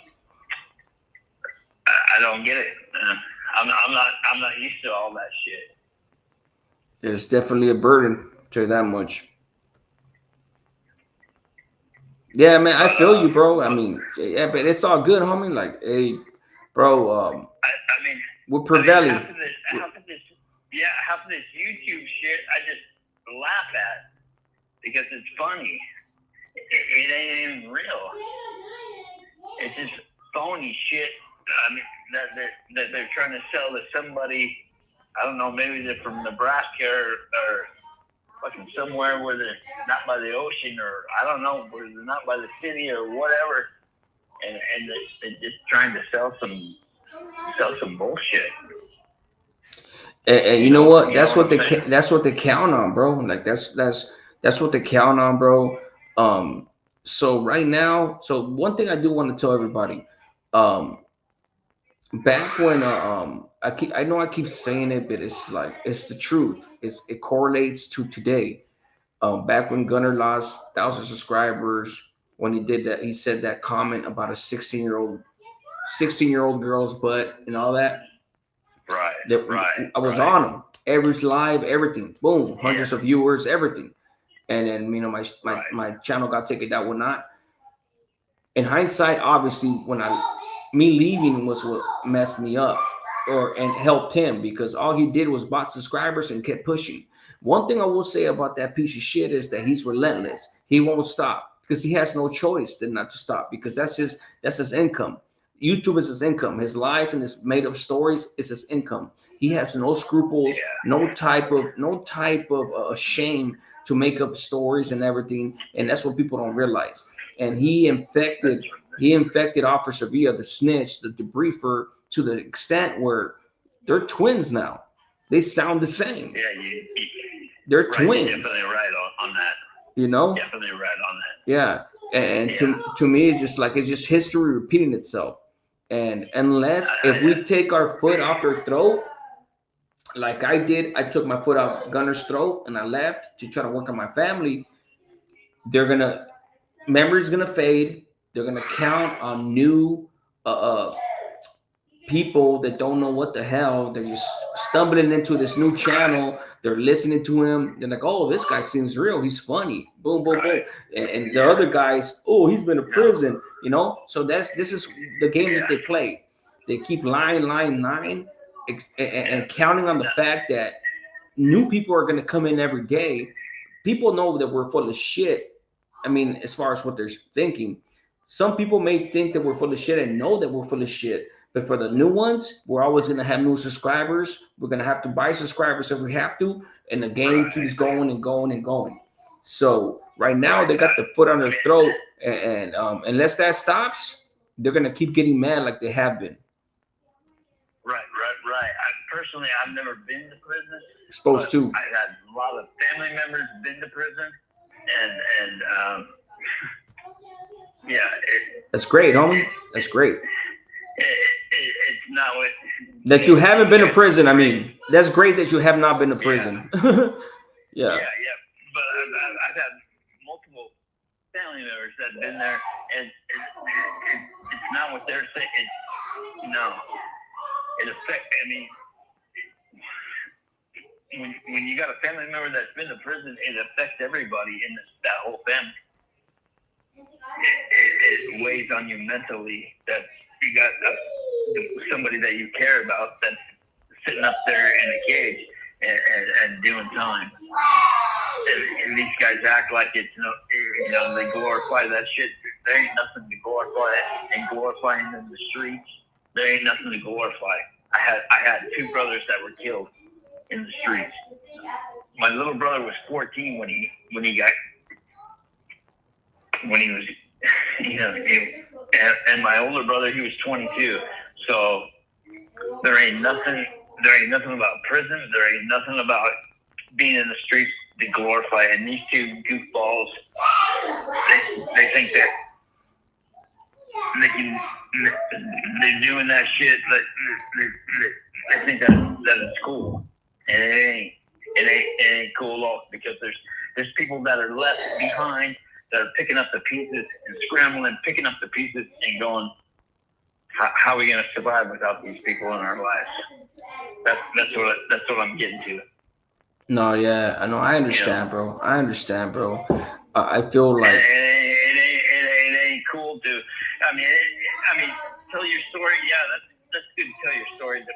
don't get it. I'm not used to all that shit. It's definitely a burden, I'll tell you that much. Yeah, man, I feel you, bro. I mean, yeah, but it's all good, homie. Like, hey, bro, I mean, we're prevailing. Half of this YouTube shit, I just laugh at because it's funny. It ain't even real. It's just phony shit. I mean, that they're trying to sell to somebody. I don't know. Maybe they're from Nebraska or fucking somewhere where they're not by the ocean, or I don't know, where they're not by the city or whatever, and they're just trying to sell some bullshit. And you know what? That's what they count on, bro. Like that's what they count on, bro. So right now, so one thing I do want to tell everybody, back when I know I keep saying it, but it's like it's the truth. It correlates to today. Back when Gunner lost 1,000 subscribers, when he did that, he said that comment about a 16-year-old girl's butt and all that. Right. I was on him. Every live, everything. Boom, hundreds of viewers, everything. And then my channel got taken down, whatnot. In hindsight, obviously, me leaving was what messed me up, and helped him, because all he did was bought subscribers and kept pushing. One thing I will say about that piece of shit is that he's relentless. He won't stop because he has no choice than not to stop, because that's his income. YouTube is his income. His lies and his made up stories is his income. He has no scruples, no type of shame to make up stories and everything, and that's what people don't realize. And he infected Officer Villa, the snitch, the debriefer, to the extent where they're twins now. They sound the same. Yeah, they're twins. You're definitely right on that. You know? Definitely right on that. Yeah. And to me, it's just history repeating itself. And unless if we take our foot off their throat, like I did, I took my foot off Gunner's throat and I left to try to work on my family. Memory's gonna fade. They're gonna count on new people that don't know what the hell. They're just stumbling into this new channel. They're listening to him. They're like, oh, this guy seems real. He's funny. Boom, boom, boom. And the other guys, oh, he's been to prison. You know. So this is the game that they play. They keep lying, and counting on the fact that new people are gonna come in every day. People know that we're full of shit. I mean, as far as what they're thinking, some people may think that we're full of shit and know that we're full of shit. But for the new ones, we're always going to have new subscribers. We're going to have to buy subscribers if we have to. And the game keeps going and going and going. So right now, they got the foot on their throat. And unless that stops, they're going to keep getting mad like they have been. Right. I've never been to prison. Supposed to. I had a lot of family members been to prison. And yeah. That's great, homie. That's great. It's not what that you haven't been to prison. I mean, that's great that you have not been to prison. Yeah. But I've had multiple family members that have been there, and it's not what they're saying. It affects. I mean, when you got a family member that's been to prison, it affects everybody in that whole family. It weighs on you mentally that you got somebody that you care about that's sitting up there in a cage, and doing time. And these guys act like it's they glorify that shit. There ain't nothing to glorify, and glorifying in the streets, there ain't nothing to glorify. I had two brothers that were killed in the streets. My little brother was 14 when he was and my older brother, he was 22. So there ain't nothing about prisons. There ain't nothing about being in the streets to glorify. And these two goofballs, they think that they're doing that shit. They think that it's cool, and it ain't cool at all, because there's people that are left behind that are picking up the pieces and scrambling, picking up the pieces and going, how are we going to survive without these people in our lives? That's what I'm getting to. No, yeah, I know. I understand, bro. I understand, bro. I feel like it ain't cool to. I mean, tell your story. Yeah, that's good to tell your story, but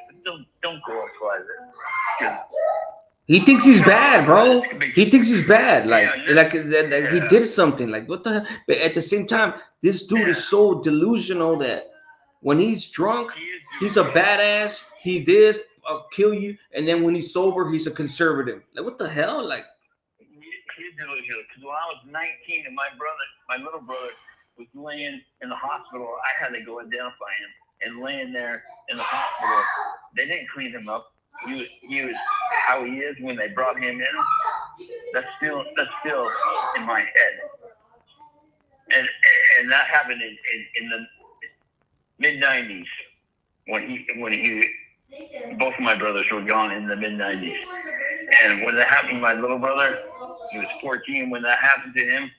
don't glorify it. He thinks he's bad, bro. He thinks he's bad. Like Yeah. He did something. Like, what the hell? But at the same time, this dude is so delusional that when he's drunk, he's a badass. He this, kill you. And then when he's sober, he's a conservative. Like, what the hell? Like, he's delusional. Because when I was 19 and my little brother was laying in the hospital, I had to go identify him. And laying there in the hospital, they didn't clean him up. He was how he is when they brought him in. That's still in my head. And that happened in the mid-90s when both of my brothers were gone in the mid-90s. And when that happened to my little brother, he was 14. When that happened to him,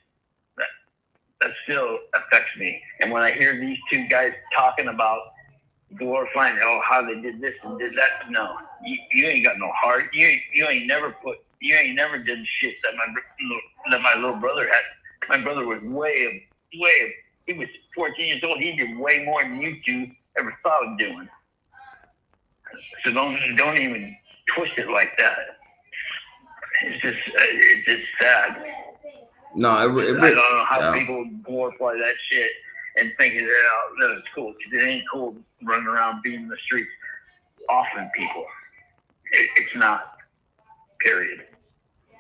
that still affects me. And when I hear these two guys talking about glorifying how they did this and did that, no, you ain't got no heart. You ain't never did shit that my little brother had. My brother was he was 14 years old. He did way more than you two ever thought of doing. So don't even twist it like that. It's just sad. no, I don't know how people glorify that shit and thinking that it's cool. It ain't cool running around being in the streets offing people. It's not. Period.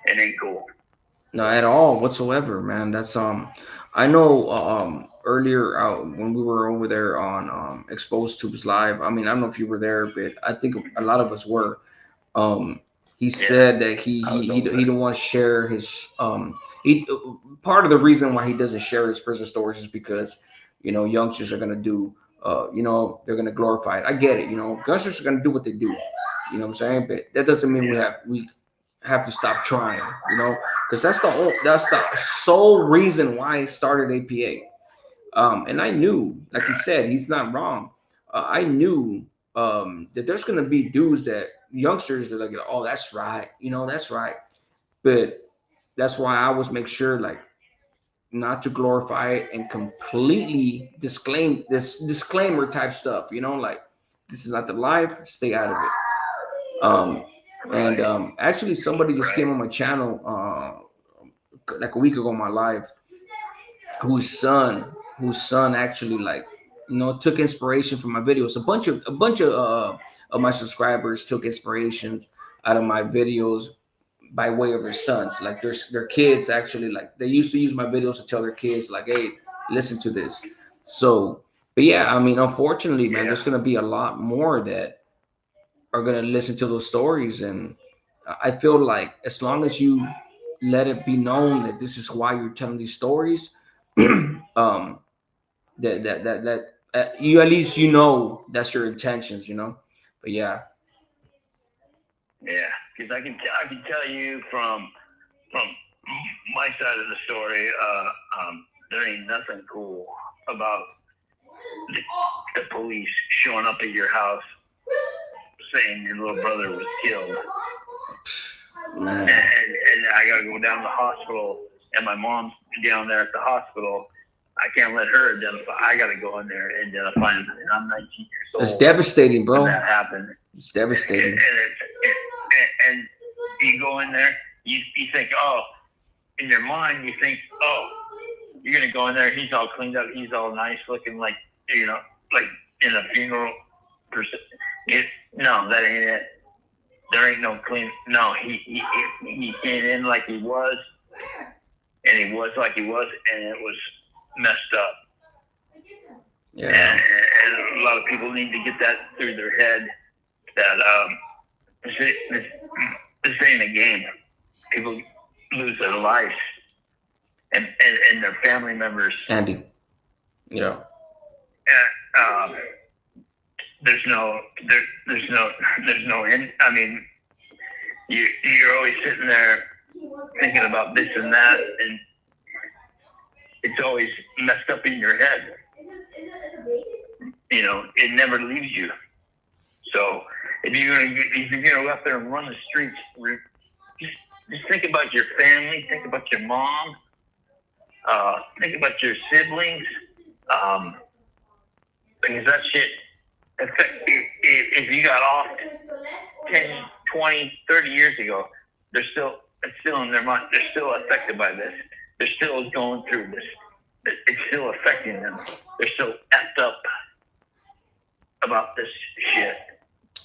It ain't cool. No, at all whatsoever, man. That's I know earlier when we were over there on Exposed Tubes Live. I mean, I don't know if you were there, but I think a lot of us were. He said that he don't want to share his part of the reason why he doesn't share his prison stories is because youngsters are gonna do they're gonna glorify it. I get it, youngsters are gonna do what they do. You know what I'm saying? But that doesn't mean we have to stop trying, because that's the sole reason why I started APA. And I knew, like he said, he's not wrong. I knew that there's gonna be dudes youngsters that are like, oh, that's right, that's right. But that's why I always make sure, like, not to glorify it and completely disclaim this disclaimer type stuff, like, this is not the life, stay out of it. And actually somebody just came on my channel like a week ago on my live, whose son actually, like, took inspiration from my videos. A bunch of my subscribers took inspirations out of my videos by way of their sons. Like, their kids actually, like, they used to use my videos to tell their kids, like, hey, listen to this. So, but yeah, I mean, unfortunately, man, there's gonna be a lot more that are gonna listen to those stories, and I feel like as long as you let it be known that this is why you're telling these stories, that you at least that's your intentions, But yeah. Yeah, because I can tell you from my side of the story, there ain't nothing cool about the police showing up at your house saying your little brother was killed. And I gotta go down to the hospital, and my mom's down there at the hospital. I can't let her identify. I gotta go in there and identify him. And I'm 19 years old. It's devastating, bro. That happened. It's devastating. you go in there, you think, oh, in your mind, you think, oh, you're going to go in there, he's all cleaned up, he's all nice looking, like, you know, like in a funeral person. No, that ain't it. There ain't no clean. No, he came in like he was, and he was like he was, and it was messed up. Yeah. And a lot of people need to get that through their head that this ain't a game. People lose their lives and their family members. Andy. Yeah. There's no end. I mean, you're always sitting there thinking about this and that, and it's always messed up in your head. You know, it never leaves you. So if you're gonna go out there and run the streets, just think about your family, think about your mom, think about your siblings, because that shit. If you got off 10, 20, 30 years ago, it's still in their mind. They're still affected by this. They're still going through this. It's still affecting them. They're still effed up about this shit.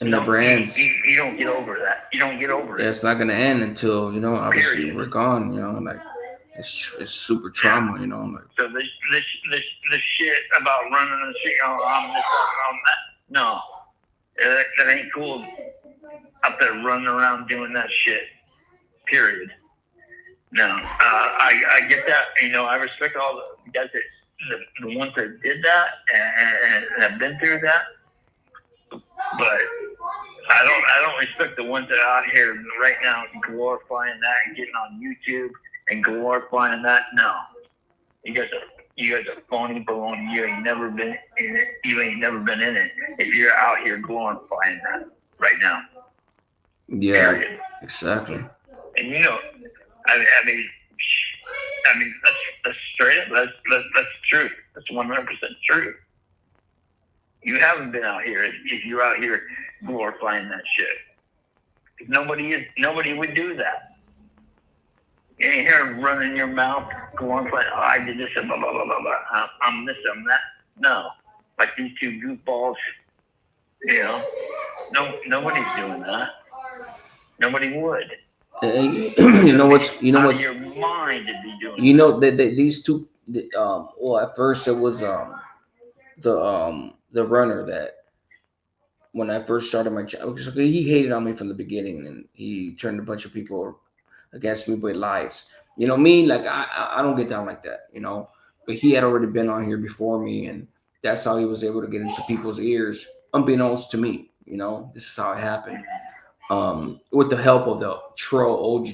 And the brands. You don't get over that. You don't get over it. It's not gonna end until, you know, obviously we're gone. You know, like it's super trauma. You know, like. So this shit about running the shit, I'm this, I'm that. No, that ain't cool. Out there running around doing that shit. Period. No, I get that. You know, I respect all the guys that the ones that did that and have been through that. But I don't respect the ones that are out here right now glorifying that and getting on YouTube and glorifying that. No, you guys are phony baloney. You ain't never been in it. You ain't never been in it. If you're out here glorifying that right now. Yeah, period. Exactly. And you know, I mean, that's straight up. That's true. That's 100% true. You haven't been out here if you're out here glorifying that shit. Nobody would do that. You ain't here running your mouth, glorifying, oh, I did this and blah, blah, blah, blah, blah. I'm this, I'm that. No. Like these two goofballs, you know. Nobody's doing that. Nobody would. You know what's out of your mind to be doing. You know that these two. Well, at first it was the runner that when I first started my channel, he hated on me from the beginning, and he turned a bunch of people against me with lies. You know me, like I don't get down like that, you know. But he had already been on here before me, and that's how he was able to get into people's ears, unbeknownst to me. You know, this is how it happened. With the help of the Triple OG.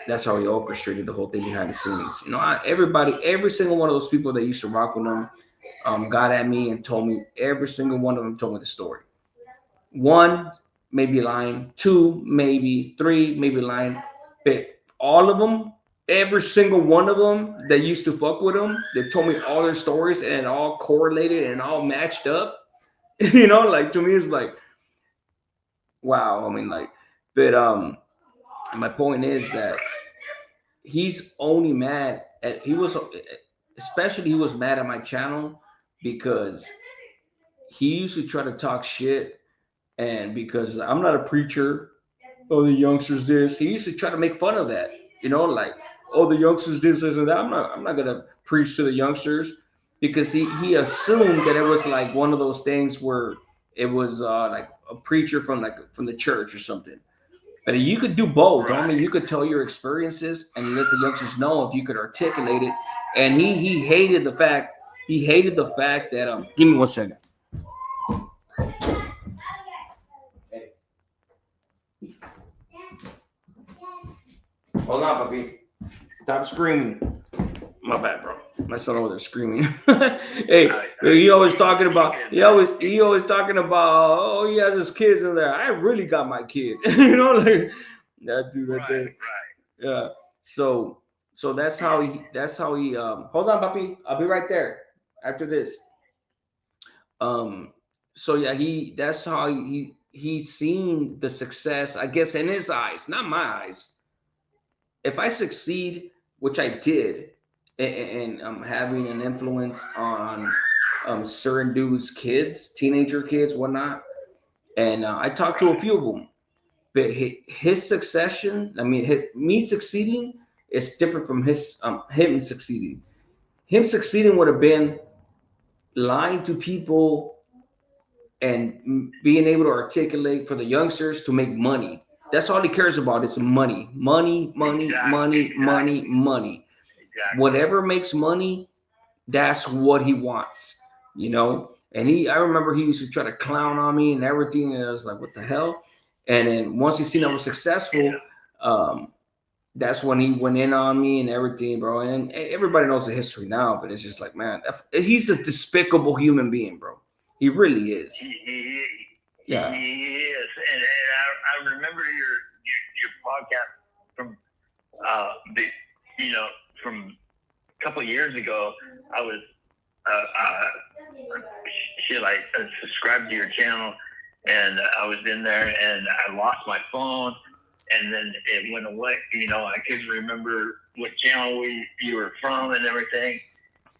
That's how he orchestrated the whole thing behind the scenes. You know, every single one of those people that used to rock with him, got at me and told me, every single one of them told me the story. One, maybe lying. Two, maybe. Three, maybe lying. But all of them, every single one of them that used to fuck with him, they told me all their stories and all correlated and all matched up. You know, like to me, it's like, wow. I mean, like, but my point is that he's only mad at he was mad at my channel because he used to try to talk shit, and because I'm not a preacher, oh, the youngsters this, he used to try to make fun of that, you know, like, oh, the youngsters this and that. I'm not gonna preach to the youngsters, because he assumed that it was like one of those things where it was like a preacher from the church or something. But you could do both. Right. I mean, you could tell your experiences and let the youngsters know if you could articulate it. And he hated the fact that give me 1 second. Hold on, puppy. Stop screaming. My bad, bro. My son over there screaming. Hey, he always talking about, oh, he has his kids in there. I really got my kid. You know, like that dude right there. Right. Yeah. So that's how he hold on, puppy. I'll be right there after this. So yeah, that's how he he's seen the success, I guess, in his eyes, not my eyes. If I succeed, which I did, and I'm having an influence on certain dudes' kids, teenager kids, whatnot, and I talked to a few of them. But his succession, I mean, his me succeeding is different from him succeeding. Him succeeding would have been lying to people and being able to articulate for the youngsters to make money. That's all he cares about. It's money, money, money, money, money, money. Whatever makes money, that's what he wants, you know. And I remember he used to try to clown on me and everything, and I was like, what the hell? And then once he seen I was successful, that's when he went in on me and everything, bro. And everybody knows the history now, but it's just like, man, he's a despicable human being, bro. He really is. Yeah, he is. And I remember your podcast from from a couple of years ago. I was I subscribed to your channel, and I was in there, and I lost my phone, and then it went away. You know, I couldn't remember what channel you were from and everything,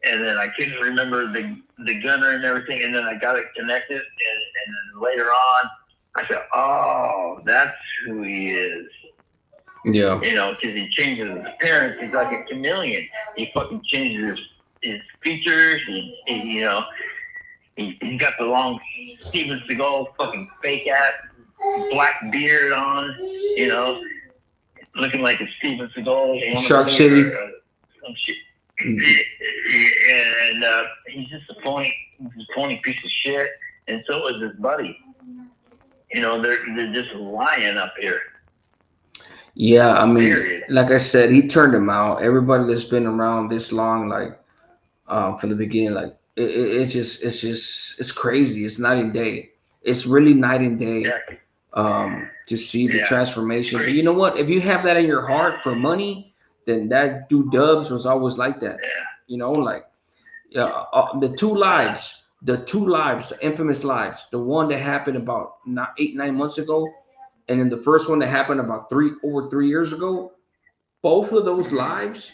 and then I couldn't remember the gunner and everything, and then I got it connected, and then later on, I said, oh, that's who he is. Yeah. You know, because he changes his appearance. He's like a chameleon. He fucking changes his features. He's got the long Steven Seagal fucking fake ass black beard on. You know, looking like a Steven Seagal. Shark City. Some shit. And he's just a phony piece of shit. And so is his buddy. You know, they're just lying up here. Yeah, I mean, like I said, he turned him out. Everybody that's been around this long, like from the beginning, like it's crazy. It's night and day. It's really night and day. To see the transformation. But you know what? If you have that in your heart for money, then that dude Dubs was always like that. You know, like the two lives, the infamous lives, the one that happened about 8-9 months ago. And then the first one that happened about over 3 years ago, both of those lives,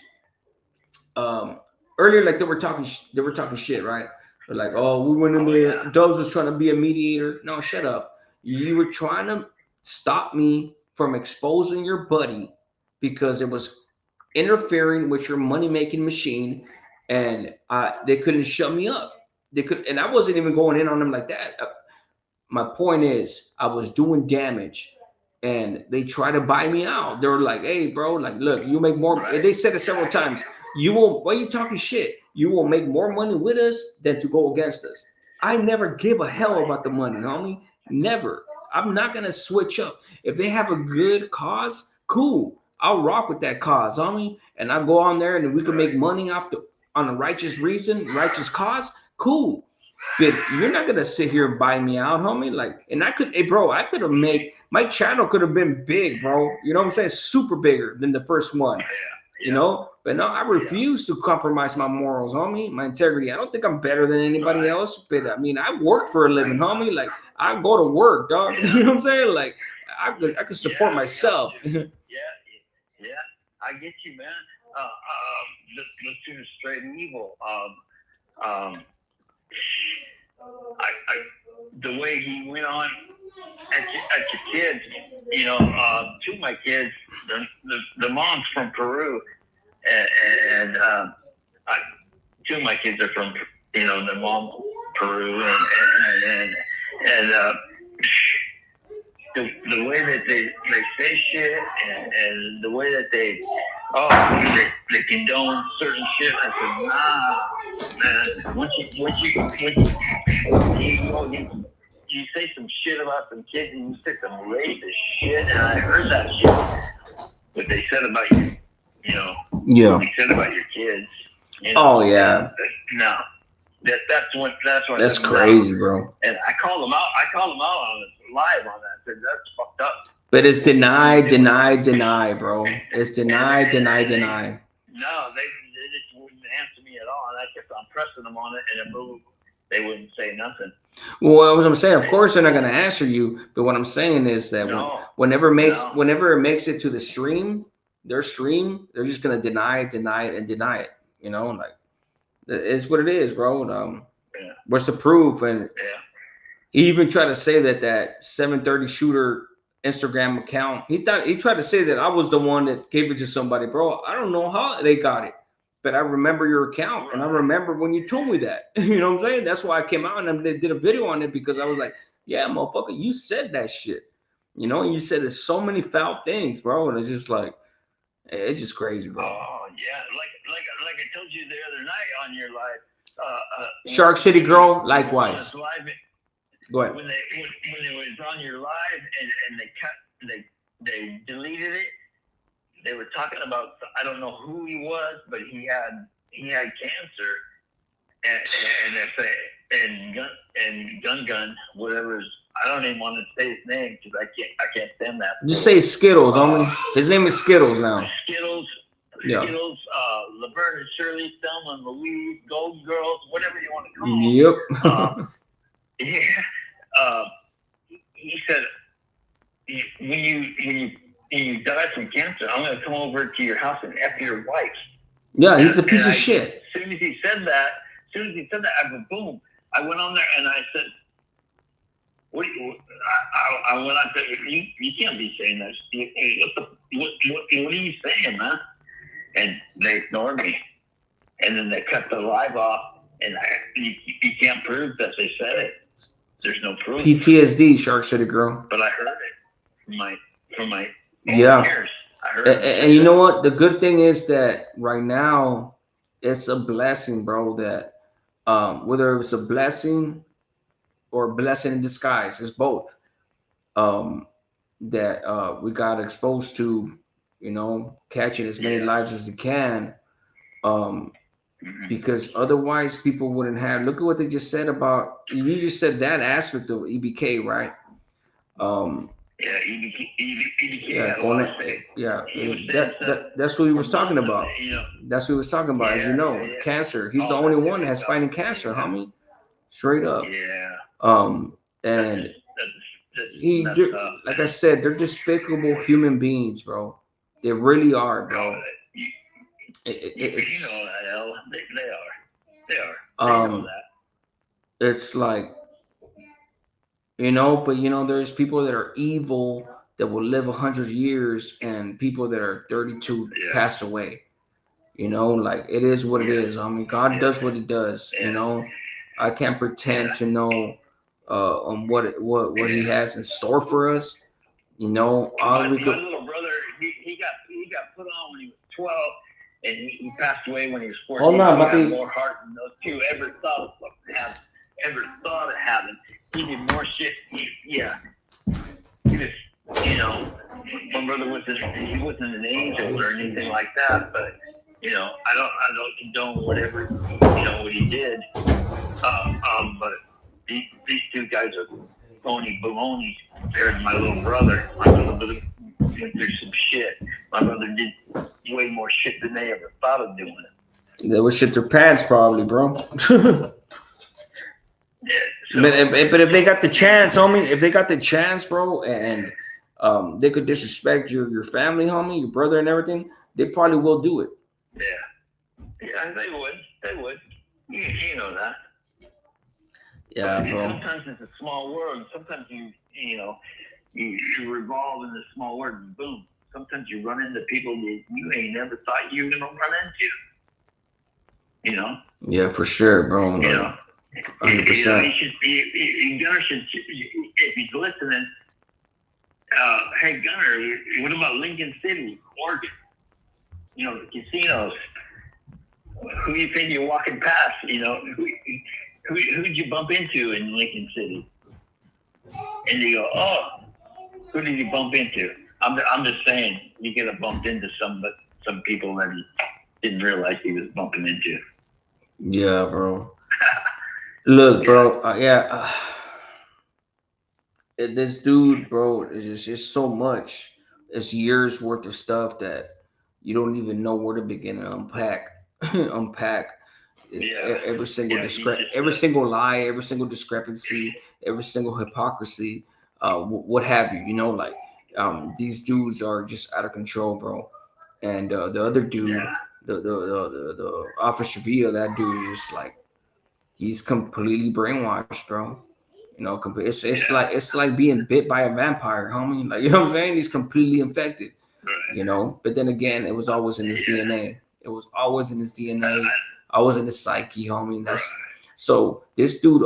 earlier, like they were talking shit, right? They're like, oh, we went in there. Dubs was trying to be a mediator. No, shut up. You were trying to stop me from exposing your buddy because it was interfering with your money-making machine, and they couldn't shut me up. They could, and I wasn't even going in on them like that. My point is, I was doing damage. And they try to buy me out. They were like, hey, bro, like, look, you make more. And they said it several times. Why are you talking shit? You will make more money with us than to go against us. I never give a hell about the money, homie. Never. I'm not going to switch up. If they have a good cause, cool. I'll rock with that cause, homie. And I'll go on there and we can make money on a righteous reason, righteous cause, cool. But you're not gonna sit here and buy me out, homie. Like, and I could have made my channel could have been big, bro. You know what I'm saying? Super bigger than the first one. You know, but no, I refuse to compromise my morals, homie, my integrity. I don't think I'm better than anybody else, but I mean, I work for a living, homie. Like, I go to work, dog. You know what I'm saying? Like, I could support myself. Yeah, I get you, man. Let's do the straight and evil. The way he went on at your kids, you know, two of my kids, the mom's from Peru, and two of my kids are from, you know, the mom Peru, and the way that they say shit and the way that they condone certain shit. I said, nah, man. Once you say some shit about some kids and you say some racist shit, and I heard that shit. What they said about you, you know. Yeah. What they said about your kids. You know, oh yeah. No. That's crazy, bro. And I called them out. On live on that. I said, that's fucked up. But it's deny, bro. It's deny. No, they just wouldn't answer me at all, and I kept on pressing them on it, and they wouldn't say nothing. Well, what I'm saying, of course, they're not going to answer you. But what I'm saying is that whenever it makes it to the stream, they're just going to deny it. You know, like it's what it is, bro. What's the proof? And he even tried to say that 730 shooter Instagram account. He tried to say that I was the one that gave it to somebody, bro. I don't know how they got it. But I remember your account, and I remember when you told me that. You know what I'm saying? That's why I came out and they did a video on it, because I was like, yeah, motherfucker, you said that shit. You know, and you said there's so many foul things, bro. And it's just like, it's just crazy, bro. Oh, yeah. Like I told you the other night on your live. Shark City Girl, likewise. Go ahead. When it was on your live and they deleted it, they were talking about, I don't know who he was, but he had cancer, and Gun, whatever. I don't even want to say his name because I can't stand that. Just say Skittles, homie. His name is Skittles now. Skittles, Laverne and Shirley, Thelma and Louise, Golden Girls, whatever you want to call them. Yep. He said, when you die from cancer, I'm going to come over to your house and F your wife. Yeah, he's a piece of shit. As soon as he said that, I go, boom. I went on there and I said, I went on to, you can't be saying that. What are you saying, man? And they ignored me. And then they cut the live off, and you can't prove that they said it. There's no proof. PTSD, Shark City Girl. But I heard it from my ears. I heard and you know what? The good thing is that right now, it's a blessing, bro, that whether it's a blessing or a blessing in disguise, it's both. That we got exposed to, you know, catching as many lives as we can. Because otherwise people wouldn't have. Look at what they just said about, you just said that aspect of EBK, right? That's what he was talking about. That's what he was talking about, as you know, cancer. He's the only one that has fighting cancer, homie. Straight up. And like I said, they're despicable human beings, bro. They really are, bro. You know that, L. They are. It's like, you know, but you know, there's people that are evil that will live 100 years, and people that are 32 pass away. You know, like, it is what it is. I mean, God does what He does. You know, I can't pretend to know on what He has in store for us. You know, my little brother, he got put on when he was 12. And he passed away when he was 14. He had more heart than those two ever thought of having. He did more shit. He was, you know, my brother wasn't an angel or anything like that. But you know, I don't condone whatever, you know, what he did. But these two guys are phony baloney compared to my little brother. My little brother went through some shit. My brother did way more shit than they ever thought of doing it. They would shit their pants, probably, bro. But if they got the chance, homie, if they got the chance, bro, and they could disrespect your family, homie, your brother and everything, they probably will do it. Yeah, they would. You know that. Yeah, but, bro. Sometimes it's a small world. Sometimes you revolve in this small world, and boom. Sometimes you run into people that you ain't never thought you were gonna run into. You know? Yeah, for sure, bro. You know, 100%. Gunner should, if he's listening, hey Gunner, what about Lincoln City, Oregon? You know, the casinos. Who do you think you're walking past? You know, who'd you bump into in Lincoln City? And you go, oh, who did you bump into? I'm just saying, you could have bumped into some people that he didn't realize he was bumping into. Yeah, bro. Look, bro. This dude, bro, is just so much. It's years worth of stuff that you don't even know where to begin to unpack. every single every single lie, every single discrepancy, every single hypocrisy, what have you. You know, like these dudes are just out of control, bro. And the other dude, the Officer Villa, that dude is like he's completely brainwashed, bro. You know, it's like being bit by a vampire, homie. Like you know what I'm saying? He's completely infected. You know, but then again, it was always in his DNA. It was always in his DNA. Always in his psyche, homie. That's so. This dude,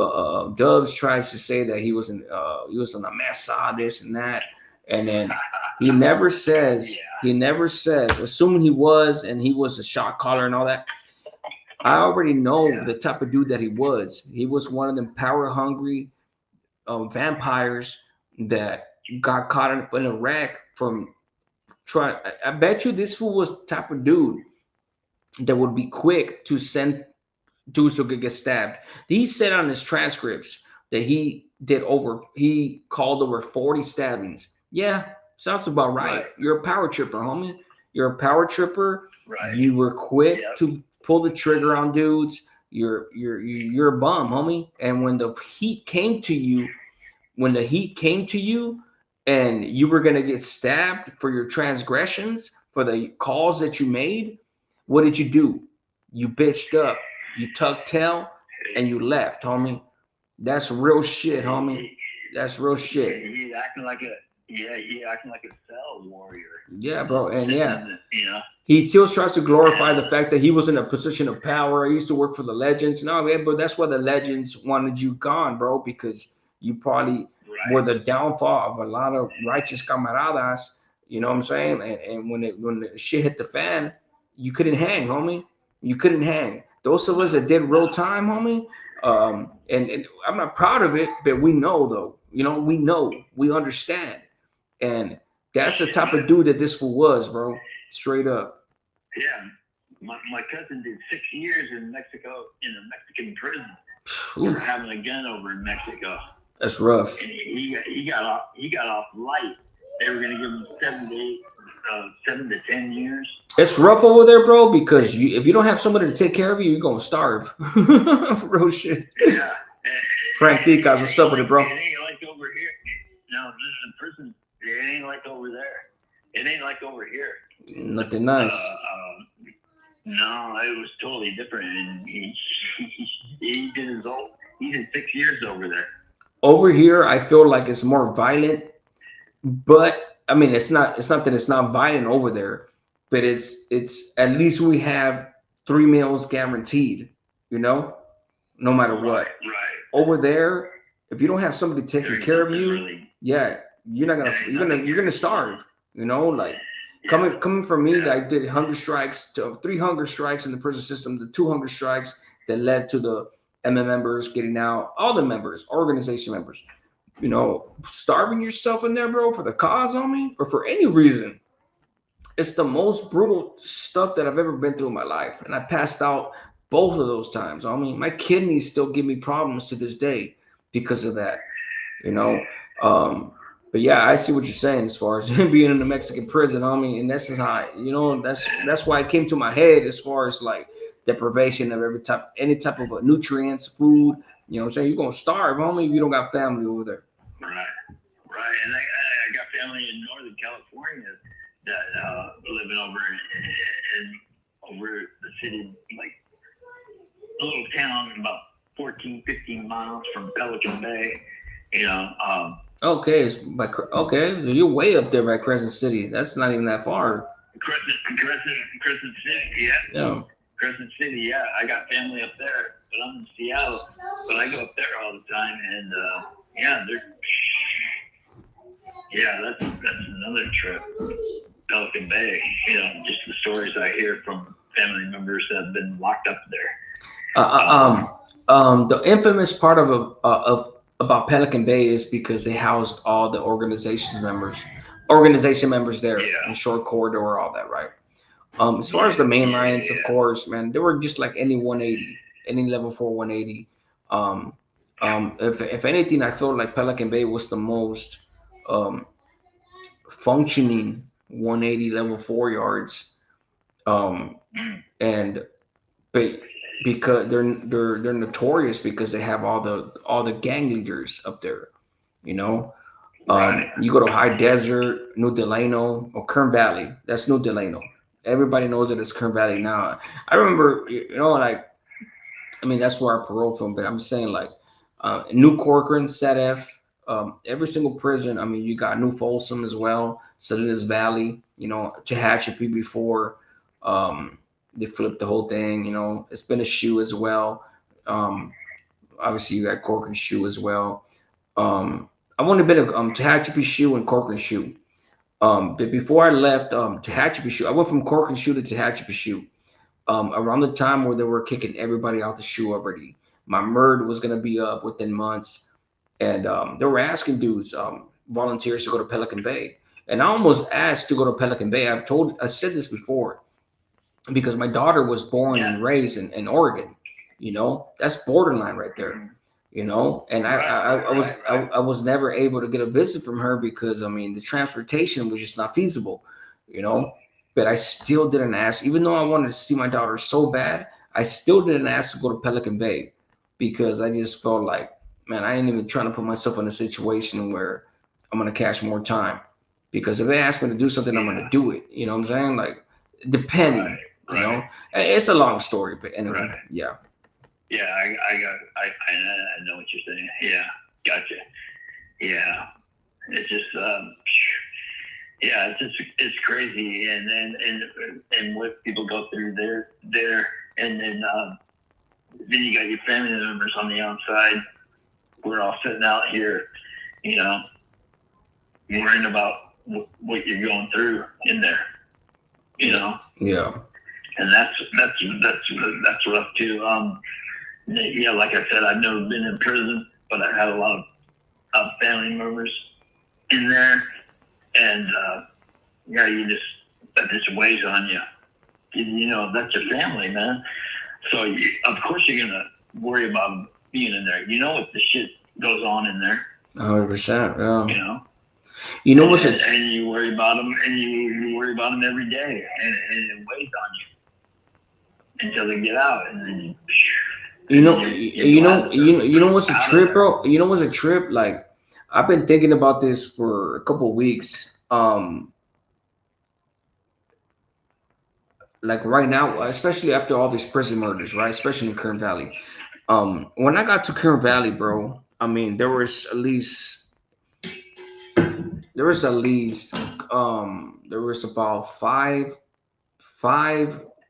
Dubs, tries to say that he was in a mesa, this and that, and then he never says. He never says. Assuming he was, and he was a shot caller and all that. I already know the type of dude that he was. He was one of them power hungry vampires that got caught in a wreck from trying. I bet you this fool was the type of dude that would be quick to send dudes who could get stabbed. He said on his transcripts that he called over 40 stabbings. Yeah, sounds about right. You're a power tripper, homie. You're a power tripper. Right. You were quick to pull the trigger on dudes. You're a bum, homie. And when the heat came to you, and you were gonna get stabbed for your transgressions, for the calls that you made, what did you do? You bitched up, you tucked tail, and you left, homie. That's real shit, homie. That's real shit. He's acting like a cell warrior. Yeah, bro, and yeah, you know, he still tries to glorify the fact that he was in a position of power. He used to work for the Legends. No, man, but that's why the Legends wanted you gone, bro, because you probably were the downfall of a lot of righteous camaradas. You know what I'm saying? And when the shit hit the fan, you couldn't hang, homie. You couldn't hang. Those of us that did real time, homie, and I'm not proud of it, but we know though. You know, we understand. And that's the type of dude that this fool was, bro. Straight up. Yeah. My cousin did 6 years in Mexico in a Mexican prison for having a gun over in Mexico. That's rough. And he got off light. They were gonna give him 7 to 10 years. It's rough over there, bro, because if you don't have somebody to take care of you, you're gonna starve. Real shit. Yeah. Frank Dicas, what's up with it, bro? It ain't like over here. No, this is in prison. It ain't like over there. It ain't like over here. Nothing nice. No, it was totally different. And he did 6 years over there. Over here, I feel like it's more violent, but I mean, it's not that it's not violent over there, but it's at least we have 3 meals guaranteed, you know, no matter what. Right. Over there, if you don't have somebody taking care of you, yeah, you're gonna starve, you know, like coming from me, I did 3 hunger strikes in the prison system, the 2 hunger strikes that led to the MM members getting out, all the members, organization members, you know, starving yourself in there, bro, for the cause, homie, or for any reason. It's the most brutal stuff that I've ever been through in my life. And I passed out both of those times. homie. My kidneys still give me problems to this day because of that, you know. But yeah, I see what you're saying as far as being in the Mexican prison, homie. And that's how, you know, that's why it came to my head as far as like deprivation of any type of nutrients, food. You know what I'm saying? You're going to starve, homie, if you don't got family over there. Right. And I got family in Northern California that living over the city, like a little town about 14, 15 miles from Pelican Bay, you know. Okay, so you're way up there by Crescent City. That's not even that far. Crescent City, yeah. Crescent City, yeah. I got family up there, but I'm in Seattle. But I go up there all the time, and that's another trip. Pelican Bay, you know, just the stories I hear from family members that have been locked up there. The infamous part about Pelican Bay is because they housed all the organization members there in Short Corridor, all that, right? As far as the main lines, of course, man, they were just like any 180, any level 4 180. If anything, I feel like Pelican Bay was the most functioning 180 level 4 yards. But because they're notorious because they have all the gang leaders up there, you know. You go to High Desert, New Delano, or Kern Valley. That's New Delano. Everybody knows that it's Kern Valley now. I remember, like, I mean, that's where I parole from, but I'm saying, like, New Corcoran, SATF, every single prison. I mean, you got New Folsom as well, Salinas Valley, Tehachapi before they flipped the whole thing. It's been a shoe as well. Obviously, you got Corcoran shoe as well. I've only been to Tehachapi shoe and Corcoran shoe. But before I left Tehachapi shoe, I went from Corcoran shoe to Tehachapi shoe. Around the time where they were kicking everybody out the shoe already. My MERD was going to be up within months. And they were asking dudes, volunteers, to go to Pelican Bay. And I almost asked to go to Pelican Bay. I said this before, because my daughter was born and raised in Oregon. That's borderline right there. And I was never able to get a visit from her because, I mean, the transportation was just not feasible, but I still didn't ask, even though I wanted to see my daughter so bad, I still didn't ask to go to Pelican Bay because I just felt like, man, I ain't even trying to put myself in a situation where I'm going to cash more time, because if they ask me to do something, I'm going to do it. You know what I'm saying? Like, depending, it's a long story, but anyway, yeah. Yeah, I know what you're saying. Yeah, gotcha. Yeah, it's just it's crazy, and what people go through there, and then you got your family members on the outside. We're all sitting out here, worrying about what you're going through in there, Yeah. And that's rough too. Yeah, like I said, I've never been in prison, but I had a lot of family members in there, and that just weighs on you. That's your family, man. So of course you're gonna worry about being in there. If the shit goes on in there. 100%. Yeah. And you worry about them, and you worry about them every day, and it weighs on you until they get out, and then. You know what's a trip, bro? You know what's a trip? Like, I've been thinking about this for a couple of weeks. Like right now, especially after all these prison murders, right? Especially in Kern Valley. When I got to Kern Valley, bro, I mean, there was at least about five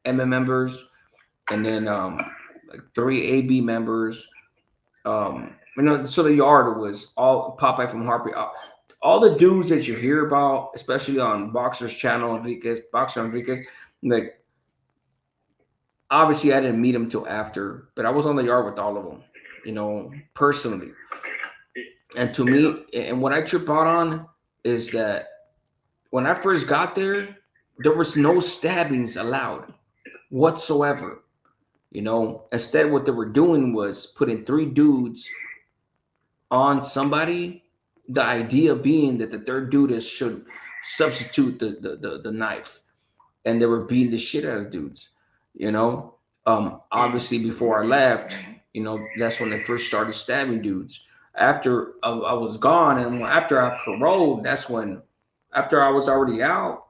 MM members, and then like 3 AB members. So the yard was all Popeye from Harper. All the dudes that you hear about, especially on Boxer's channel, Boxer Enriquez, like, obviously I didn't meet him till after, but I was on the yard with all of them, personally. And to me, and what I trip out on is that when I first got there was no stabbings allowed whatsoever. Instead what they were doing was putting 3 dudes on somebody, the idea being that the third dude should substitute the knife, and they were beating the shit out of dudes. Obviously before I left, that's when they first started stabbing dudes. After I was gone, and after I paroled, that's when, after I was already out,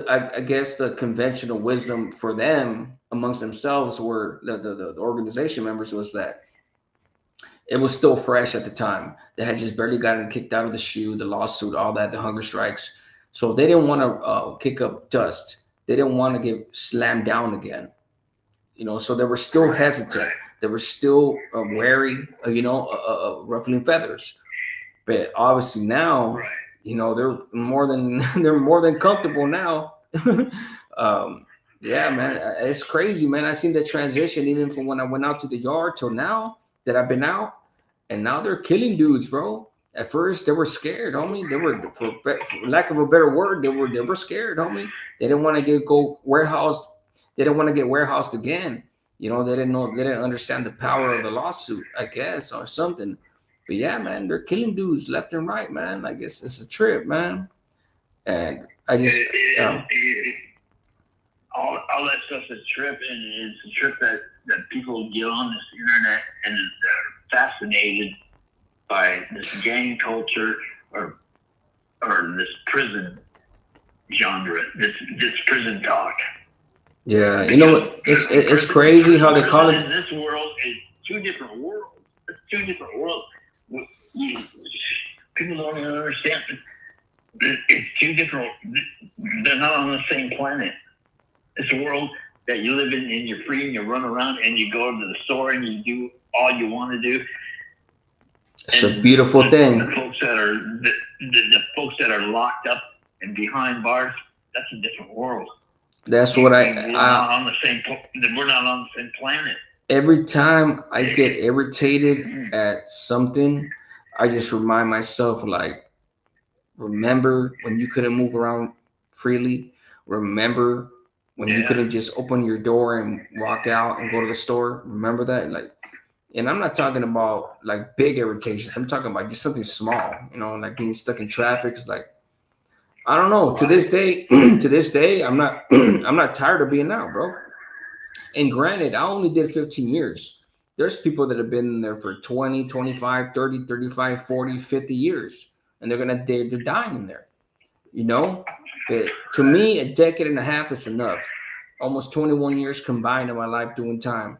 I guess the conventional wisdom for them amongst themselves were the organization members was that it was still fresh at the time. They had just barely gotten kicked out of the shoe, the lawsuit, all that, the hunger strikes. So they didn't want to kick up dust. They didn't want to get slammed down again. So they were still hesitant. They were still wary, ruffling feathers. But obviously now, they're more than comfortable now. Yeah, man, it's crazy, man. I seen the transition even from when I went out to the yard till now that I've been out, and now they're killing dudes, bro. At first they were scared, homie. They were, for lack of a better word, they were scared, homie. They didn't want to go warehoused. They didn't want to get warehoused again. They didn't understand the power of the lawsuit, I guess, or something. But yeah, man, they're killing dudes left and right, man. I guess it's a trip, man. And I just all that stuff's a trip, and it's a trip that people get on this internet and they're fascinated by this gang culture or this prison genre, this prison talk. Yeah, you know what? It's crazy how they call In it. this world is two different worlds. It's two different worlds. You- People don't even understand. It's two different. They're not on the same planet. It's a world that you live in, and you're free, and you run around, and you go to the store, and you do all you want to do. It's a beautiful thing. The folks that are the folks that are locked up and behind bars, that's a different world. That's what We're not on the same. We're not on the same planet. every time I get irritated at something, I just remind myself, like, remember when you couldn't move around freely? Remember when you couldn't just open your door and walk out and go to the store? Remember that? Like, and I'm not talking about like big irritations. I'm talking about just something small, you know, like being stuck in traffic. It's like, I don't know. To this day, I'm not I'm not tired of being out, bro. And granted, I only did 15 years. There's people that have been there for 20, 25, 30, 35, 40, 50 years, and they're dying in there, you know? But to me, a decade and a half is enough. Almost 21 years combined in my life doing time.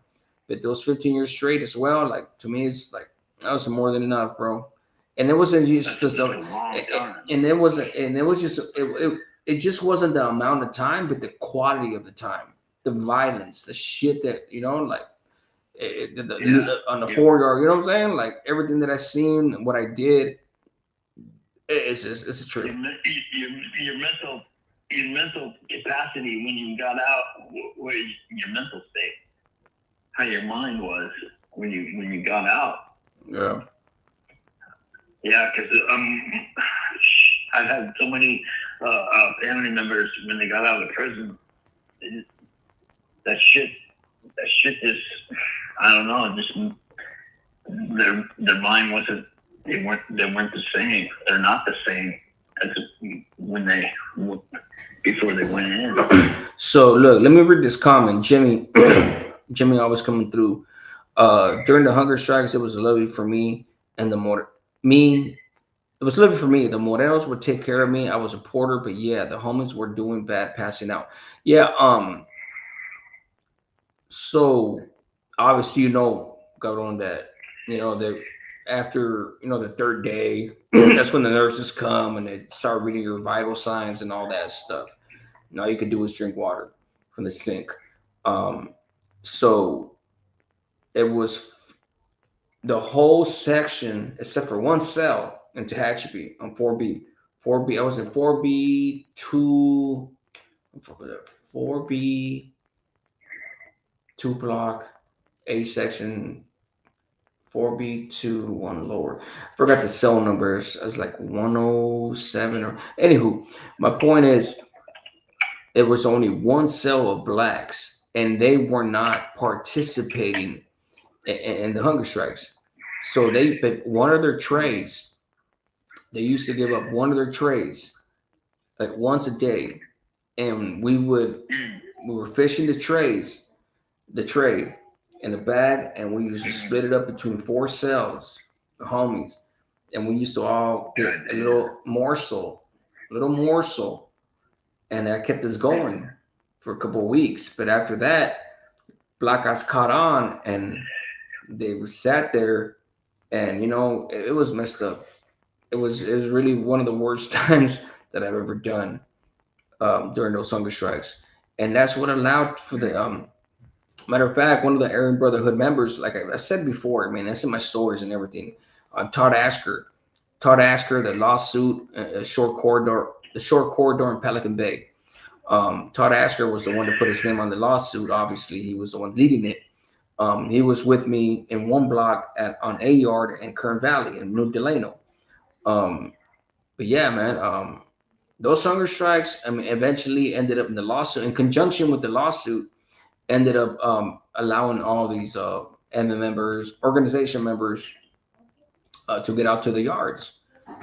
But those 15 years straight as well, like, to me, it's like, that was more than enough, bro. And it wasn't just a long time. and it was just it just wasn't the amount of time, but the quality of the time, the violence, the shit that, you know, like on the 4 yard, you know what I'm saying? Like everything that I seen, what I did, it's a trip. Your mental capacity when you got out, what is your mental state? How your mind was when you got out. Yeah. Yeah, because I've had so many family members when they got out of prison. That shit just, I don't know, just their mind wasn't. They weren't the same. They're not the same as before they went in. So look, let me read this comment. Jimmy always coming through. During the hunger strikes, it was lovely for me and it was lovely for me. The Morelos would take care of me. I was a porter, but yeah, the homies were doing bad, passing out. Yeah. So obviously, you know, got on that, you know, that after, you know, the third day, that's when the nurses come and they start reading your vital signs and all that stuff. And all you can do is drink water from the sink. So it was the whole section except for one cell in Tehachapi on 4B. 4B, I was in 4B2, 4B2 block, A section, 4B2, one lower. Forgot the cell numbers. I was like 107 or anywho. My point is, it was only one cell of blacks, and they were not participating in the hunger strikes. So they picked one of their trays. They used to give up one of their trays like once a day, and we were fishing the tray in the bag, and we used to split it up between four cells, the homies, and we used to all get a little morsel, and that kept us going for a couple of weeks. But after that, black guys caught on, and they were sat there, and you know, it was messed up. It was really one of the worst times that I've ever done during those hunger strikes, and that's what allowed for the matter of fact, one of the Aryan Brotherhood members, like I said before, I mean, that's in my stories and everything. Todd Asker, the lawsuit, the short corridor in Pelican Bay. Todd Asker was the one to put his name on the lawsuit. Obviously, he was the one leading it. He was with me in one block on A Yard in Kern Valley in New Delano. But yeah, man, those hunger strikes, I mean, eventually ended up in the lawsuit. In conjunction with the lawsuit, ended up allowing all these MM members, organization members, to get out to the yards.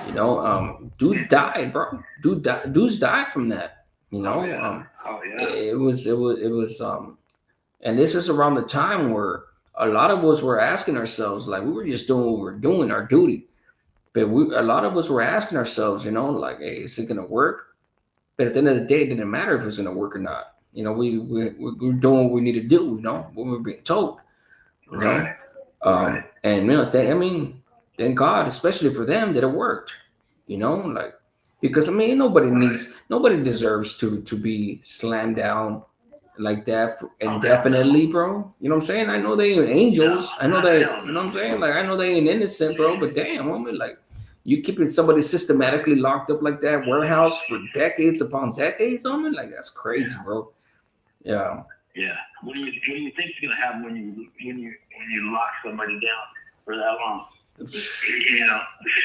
You know, dudes died, bro. Dudes died from that. You know, Oh yeah. it was and this is around the time where a lot of us were asking ourselves, like we were just doing what we were doing, our duty. But a lot of us were asking ourselves, you know, like, hey, is it gonna work? But at the end of the day, it didn't matter if it was gonna work or not. You know, we're doing what we need to do. You know, what we're being told. You know, and you know, I mean, thank God, especially for them, that it worked. You know, like because I mean, nobody deserves to be slammed down like that indefinitely, bro. You know what I'm saying? I know they ain't angels. I know they, you know what I'm saying? Like I know they ain't innocent, bro. But damn, homie, like you keeping somebody systematically locked up like that warehouse for decades upon decades, homie, like that's crazy, bro. Yeah. Yeah. What do you think is gonna happen when you lock somebody down for that long? You know.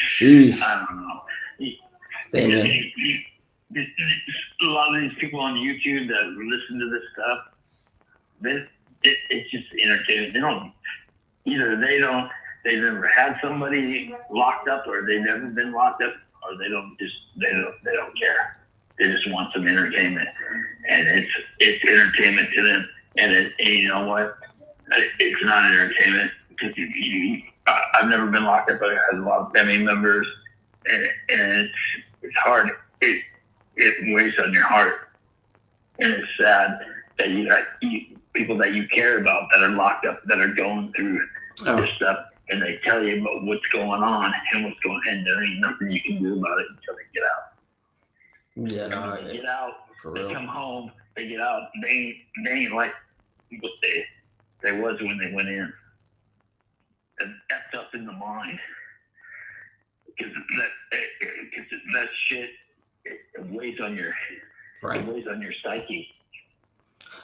Sheesh. I don't know. Damn. A lot of these people on YouTube that listen to this stuff, it's just entertainment. They've never had somebody locked up, or they've never been locked up, or they don't care. They just want some entertainment, and it's entertainment to them. And you know what? It's not entertainment because I've never been locked up. I have a lot of family members, and it's hard. It weighs on your heart, and it's sad that you got people that you care about that are locked up, that are going through this stuff, and they tell you about what's going on and there ain't nothing you can do about it until they get out. Yeah, no, they get out, for they real. come home, they get out, they ain't like what they was when they went in. And effed up in the mind. Because that shit, it weighs on your psyche.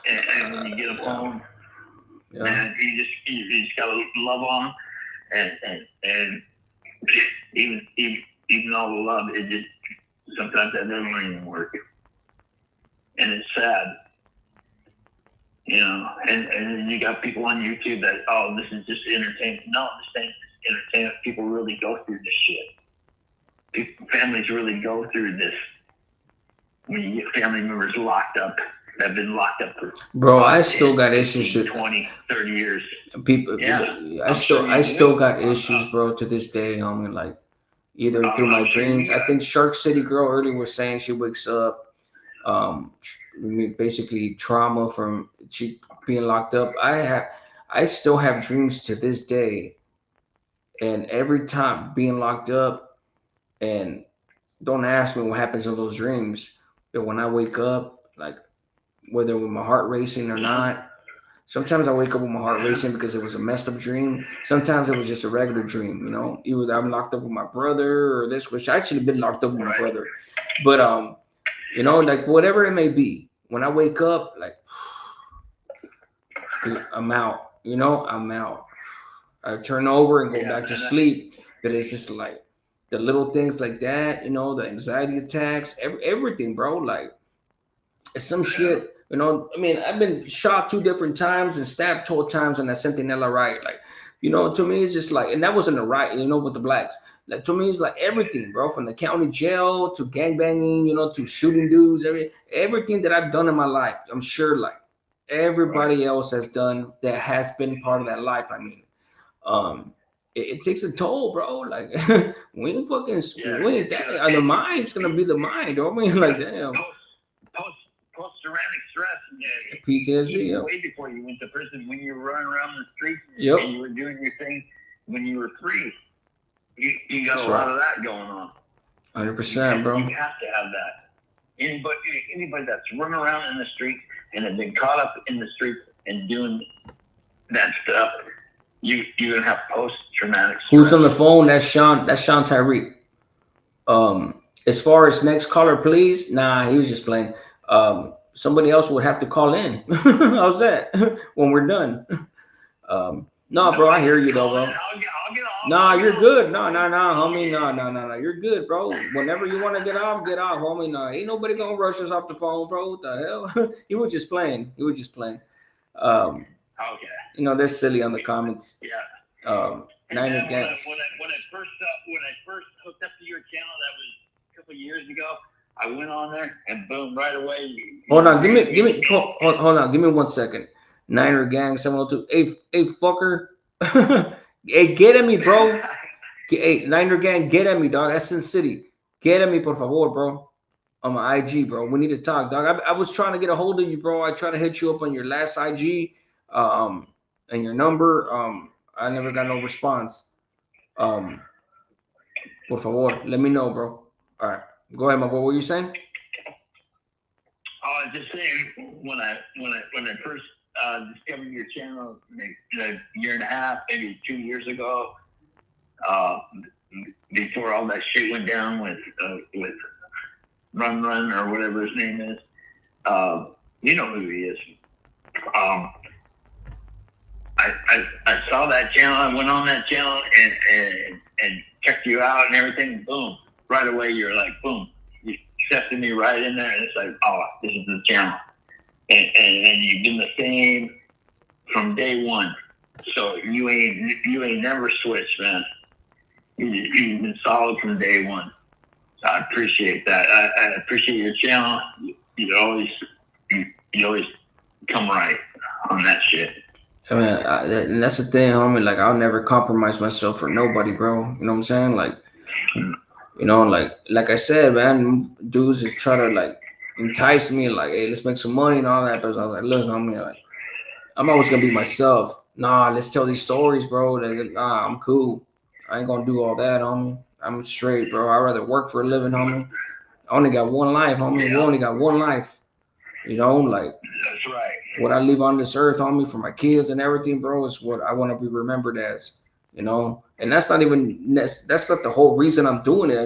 And when you get them home, man, you just gotta love on them, and even all the love, it just sometimes that doesn't even work, and it's sad, you know. And you got people on YouTube that, oh, this is just entertainment. No, this ain't entertainment. People really go through this shit. Families really go through this. When you get family members locked up, that have been locked up for I still got issues with 20, 30 years. People, I still got issues, bro, to this day, homie. Like either through my dreams. I think Shark City Girl earlier was saying she wakes up, basically trauma from she being locked up. I still have dreams to this day, and every time being locked up, and don't ask me what happens in those dreams, but when I wake up, like whether with my heart racing or not. Sometimes I wake up with my heart racing because it was a messed up dream. Sometimes it was just a regular dream, you know. Either I'm locked up with my brother or this, which I actually been locked up with my brother. But you know, like whatever it may be, when I wake up, like I'm out, you know, I'm out. I turn over and go back to sleep. But it's just like the little things like that, you know, the anxiety attacks, everything, bro. Like it's some shit. You know, I mean, I've been shot 2 different times and stabbed 12 times in that Centinela riot. Like, you know, to me, it's just like, and that wasn't a riot, you know, with the blacks. Like, to me, it's like everything, bro, from the county jail to gangbanging, you know, to shooting dudes, everything that I've done in my life. I'm sure, like, everybody else has done that has been part of that life. I mean, it takes a toll, bro. Like, we ain't fucking, we ain't that. The mind's gonna be the mind, don't we? Like, damn. Post-traumatic stress, PTSD, way before you went to prison, when you were running around the streets and you were doing your thing when you were free, you got a lot of that going on. 100%, bro. You have to have that. Anybody that's running around in the streets and have been caught up in the streets and doing that stuff, you're gonna have post-traumatic stress. Who's on the phone? That's Sean Tyreek. As far as next caller, please. Nah, he was just playing. Somebody else would have to call in. How's that? When we're done. No, bro, I hear you though, bro. Nah, you're good. No, homie. No. You're good, bro. Whenever you want to get off, homie. No, ain't nobody gonna rush us off the phone, bro. What the hell? He was just playing. Okay. You know, they're silly on the comments. Yeah. Nine when against. I first hooked up to your channel, that was a couple of years ago. I went on there and boom, right away. Hold on, hold on, give me 1 second. Niner Gang 702. Hey, fucker. Hey, get at me, bro. Hey, Niner Gang, get at me, dog. That's Sin City. Get at me, por favor, bro. On my IG, bro. We need to talk, dog. I was trying to get a hold of you, bro. I tried to hit you up on your last IG, and your number. I never got no response. Por favor, let me know, bro. All right, go ahead, my boy. What were you saying? I was just saying when I first discovered your channel, maybe a year and a half, maybe 2 years ago, before all that shit went down with Run or whatever his name is, you know who he is. I saw that channel. I went on that channel and checked you out and everything. Boom, right away you're like, boom, you accepted me right in there, and it's like, oh, this is the channel, and you've been the same from day one. So you ain't never switched, man. You've been solid from day one. So I appreciate that. I appreciate your channel. You always come right on that shit. I mean, and that's the thing, homie. Like, I'll never compromise myself for nobody, bro. You know what I'm saying? Like, you know, like I said, man, dudes just try to like entice me, like, hey, let's make some money and all that. But I was like, look, homie, like, I'm always gonna be myself. Nah, let's tell these stories, bro. Like, nah, I'm cool. I ain't gonna do all that, homie. I'm straight, bro. I'd rather work for a living, homie. I only got one life, homie. Yeah. We only got one life. You know, like, that's right. What I leave on this earth, homie, for my kids and everything, bro, is what I want to be remembered as. You know, and that's not the whole reason I'm doing it.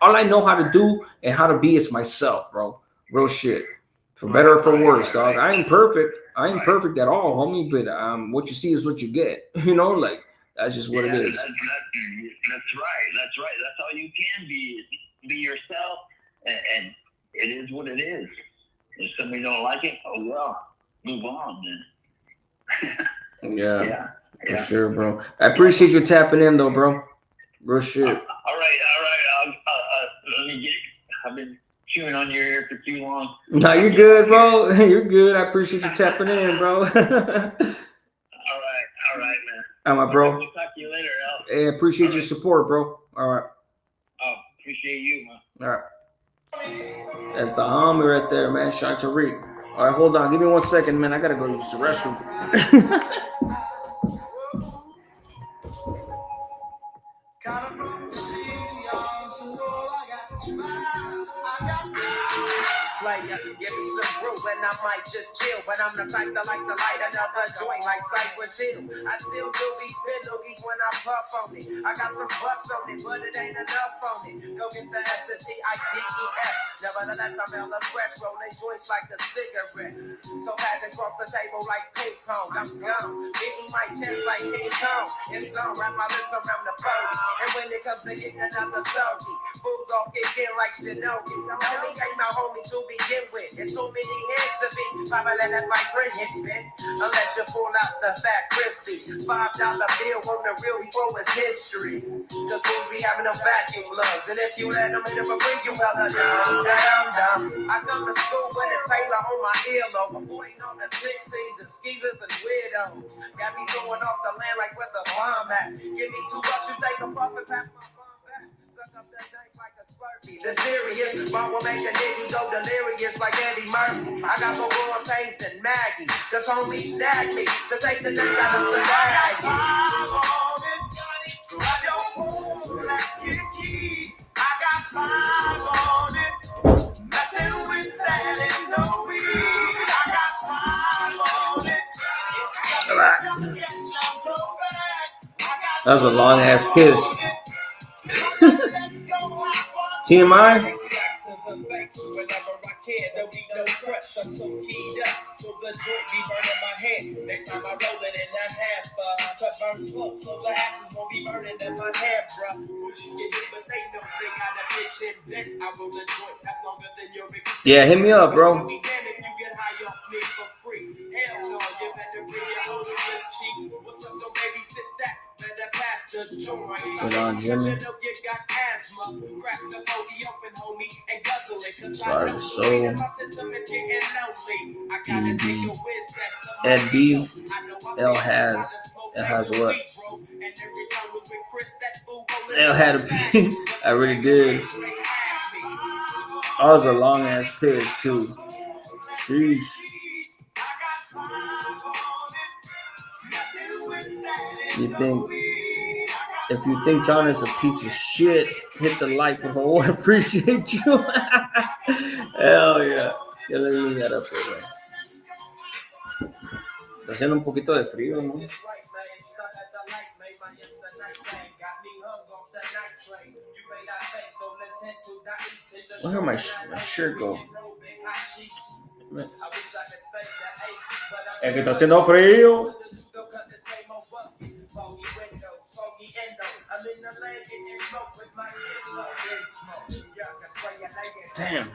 All I know how to do and how to be is myself, bro. Real shit. For better or for worse, dog. I ain't perfect. I ain't perfect at all, homie. But what you see is what you get. You know, like, that's just what it is. That's right. That's all you can be. Be yourself, and it is what it is. If somebody don't like it, oh well, move on, man. Yeah. For sure, bro. I appreciate you tapping in, though, bro. Real shit. All right. Let me get. I've been chewing on your ear for too long. No, you're good, bro. You're good. I appreciate you tapping in, bro. All right, man. All right, bro. We'll talk to you later, Al. Hey, appreciate your support, bro. All right. Oh, appreciate you, man. All right. That's the homie right there, man. Shout to Tariq. All right, hold on. Give me 1 second, man. I gotta go use the restroom. Give me some brew and I might just chill. But I'm the type that like to light another joint like Cypress Hill. I still do these spin loogies when I puff on it. I got some bucks on it, but it ain't enough on it. Go get the S-T-I-D-E-S. Nevertheless, I'm hella fresh, rolling joints like a cigarette. So fast across the table like ping pong. I'm gone, beating my chest like King Kong. And some wrap my lips around the phone. And when it comes to getting another soggy, fools all kick in like Shinogi. Homie ain't my homie to begin with. It's too many hands to be. Probably let my friend hit me. Unless you pull out the fat crispy. $5 bill on the real before it's history. Cause fools be having them vacuum lungs. And if you let them hit them a bring you hella down. I come to school with a Taylor on my earlobe. Avoiding all the flixies and skeezers and weirdos. Got me throwing off the land like where the bomb at. Give me $2, you take a puff and pass my bomb back. Suck up that drink like a Slurpee. The serious, but will make a nigga go delirious like Eddie Murphy. I got more growing pains than Maggie. Cause homie snagged me to take the drink out of the bag. I got 5 on it. Messing with that in the weed. I got 5 on it. That was a long ass kiss. TMI? I'm so keyed up, so the joint be burning my head. Next time I roll it in that half, to burn slow, so the ashes won't be burning in my hair, bruh. Who just get hit, but they know they got a bitch in debt. I roll the joint that's longer than your experience. Yeah, hit me up, bro. If you get high off me for free, hell no, you better bring your own with cheap. What's up, no baby, sit that, better pass the Put on Jimmy. Slaughter the Soul. Ed B. L has what? L had a P. I really did. I was a long ass piss too. Sheesh. If you think John is a piece of shit, hit the like before I would appreciate you. Hell yeah. Ya le di that up there. Está haciendo un poquito de frío, ¿no? Where my shirt go? Es que está haciendo frío. Damn.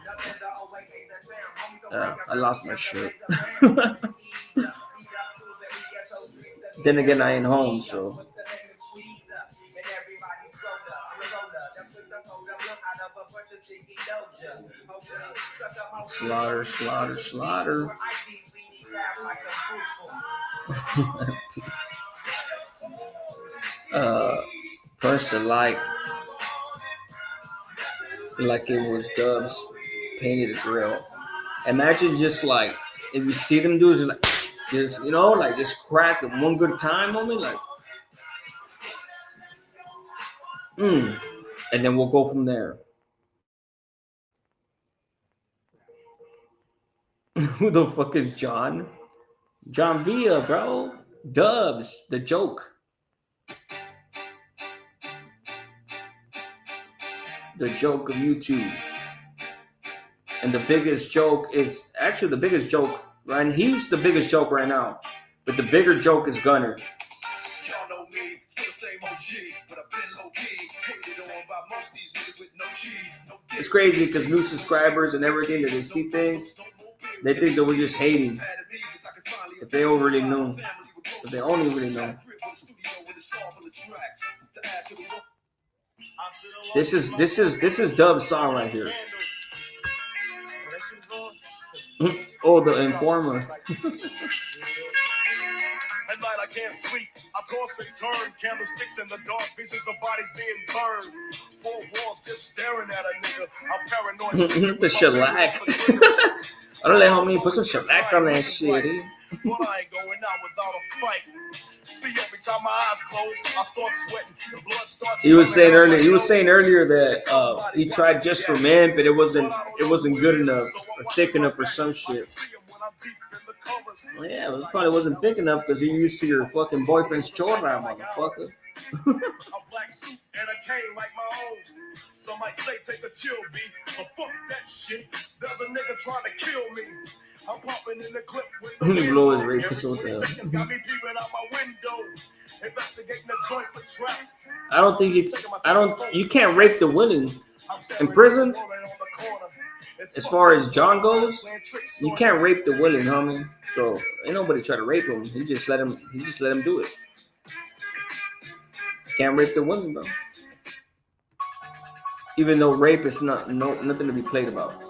I lost my shirt. Then again, I ain't home, so. Slaughter. Person like it was Dubs painted a grill. Imagine just like if you see them do it, just just crack it one good time on me, like, and then we'll go from there. Who the fuck is John? John Villa, bro. Dubs, the joke. The joke of YouTube. And the biggest joke is actually the biggest joke, right? He's the biggest joke right now. But the bigger joke is Gunner. Y'all know me, still the same OG, but I've been low key, hated on by most these niggas with no cheese. It's crazy because new subscribers and everything that they see things, they think that we're just hating. If they already know. If they only really know. This is Dub's song right here. Oh, the Informer. At night I can't sleep. I toss and turn, candlesticks in the dark, visions of bodies being burned. Four walls just staring at a nigga. I'm paranoid. The shellac. I don't let homie put some shellac on that shit. But I ain't going out without a fight. See, every time my eyes close, I start sweating. The blood starts. He was saying earlier that he tried Just for Men, but it wasn't good enough or thick enough or some shit. Well, yeah, it probably wasn't thick enough because you're used to your fucking boyfriend's chorra, motherfucker. A black suit and a cane like my own. Some might say take a chill beat, but fuck that shit. There's a nigga trying to kill me. I'm popping in the clip with the blow his window. rapist with Every 20 that. seconds got me peeping out my window. Investigating the joint for traps. I don't think you can't rape the women in prison. As far as John goes, you can't rape the women, homie. So ain't nobody try to rape him. He just let him do it. Can't rape the women, bro. Even though rape is nothing to be played about.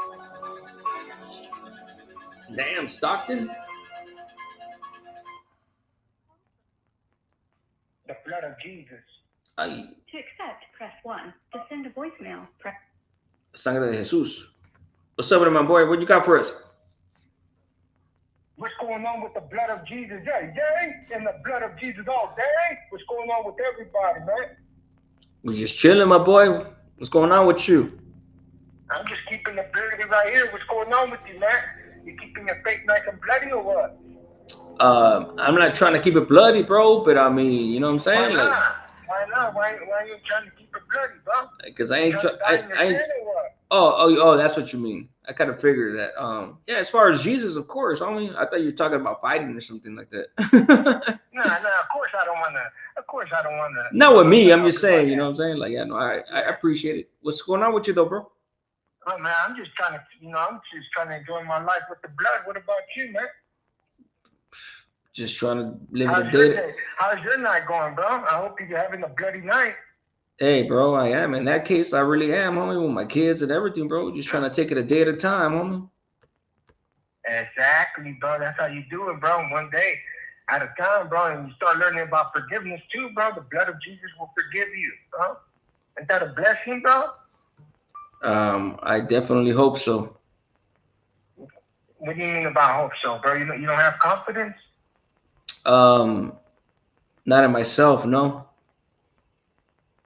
Damn, Stockton. The blood of Jesus. Ay, To accept, press 1. To send a voicemail, press... Sangre de Jesús. What's up with it, my boy? What you got for us? What's going on with the blood of Jesus? Yeah, and the blood of Jesus all day. What's going on with everybody, man? We just chilling, my boy. What's going on with you? I'm just keeping it bloody right here. What's going on with you, man? You keeping your face nice and bloody or what? I'm not trying to keep it bloody, bro, but I mean, you know what I'm saying? Why not? Like, Why not? Why are you trying to keep it bloody, bro? because I ain't Trying to die in your sin or what? Oh, that's what you mean. I kind of figured that. Yeah, as far as Jesus, of course. I mean, I thought you were talking about fighting or something like that. No, of course I don't want to. Not with me. I'm just saying, you know what I'm saying? Like, yeah, no, I appreciate it. What's going on with you, though, bro? Oh, man, I'm just trying to enjoy my life with the blood. What about you, man? just trying to live in the day. How's your night going, bro? I hope you're having a bloody night. Hey, bro, I am. In that case, I really am, homie, with my kids and everything, bro. Just trying to take it a day at a time, homie. Exactly, bro. That's how you do it, bro. One day at a time, bro. And you start learning about forgiveness too, bro. The blood of Jesus will forgive you, bro. Isn't that a blessing, bro? I definitely hope so. What do you mean about hope so, bro? You don't have confidence? Not in myself, no.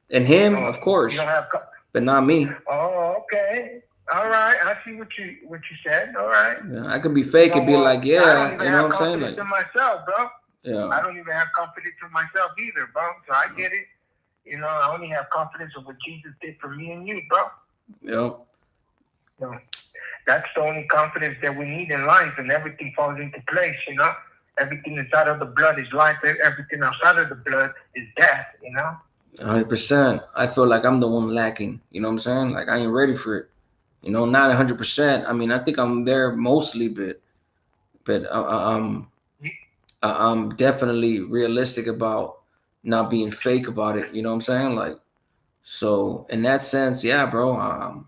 In him, of course, you don't have but not me. Oh, okay. All right, I see what you said. All right. Yeah, I could be fake and be like, yeah, you know what I'm saying? Like, in myself, bro. Yeah. I don't even have confidence in myself either, bro. So I get it. You know, I only have confidence in what Jesus did for me and you, bro. Yeah. So that's the only confidence that we need in life, and everything falls into place. You know, everything inside of the blood is life. Everything outside of the blood is death. You know. 100%. I feel like I'm the one lacking. You know what I'm saying? Like I ain't ready for it. You know, not 100%. I mean, I think I'm there mostly, but I'm definitely realistic about not being fake about it. You know what I'm saying? Like, so in that sense, yeah, bro.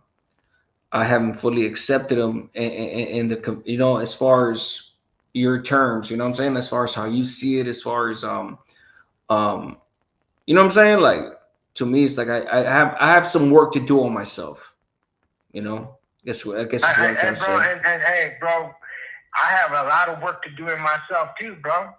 I haven't fully accepted them in the, you know, as far as your terms. You know what I'm saying? As far as how you see it, as far as you know what I'm saying? Like to me, it's like I have some work to do on myself. You know, I guess that's what I'm trying to say. And hey, bro, I have a lot of work to do in myself too, bro.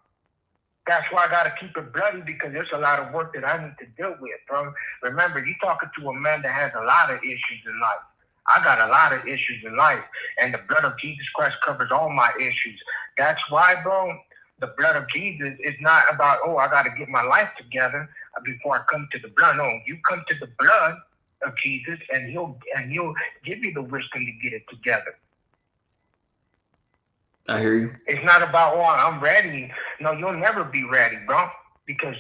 That's why I gotta keep it bloody, because there's a lot of work that I need to deal with, bro. Remember, you talking to a man that has a lot of issues in life. I got a lot of issues in life, and the blood of Jesus Christ covers all my issues. That's why, bro, the blood of Jesus is not about, oh, I gotta get my life together before I come to the blood. No, you come to the blood of Jesus, and he'll give you the wisdom to get it together. I hear you. It's not about, oh, I'm ready. No, you'll never be ready, bro, because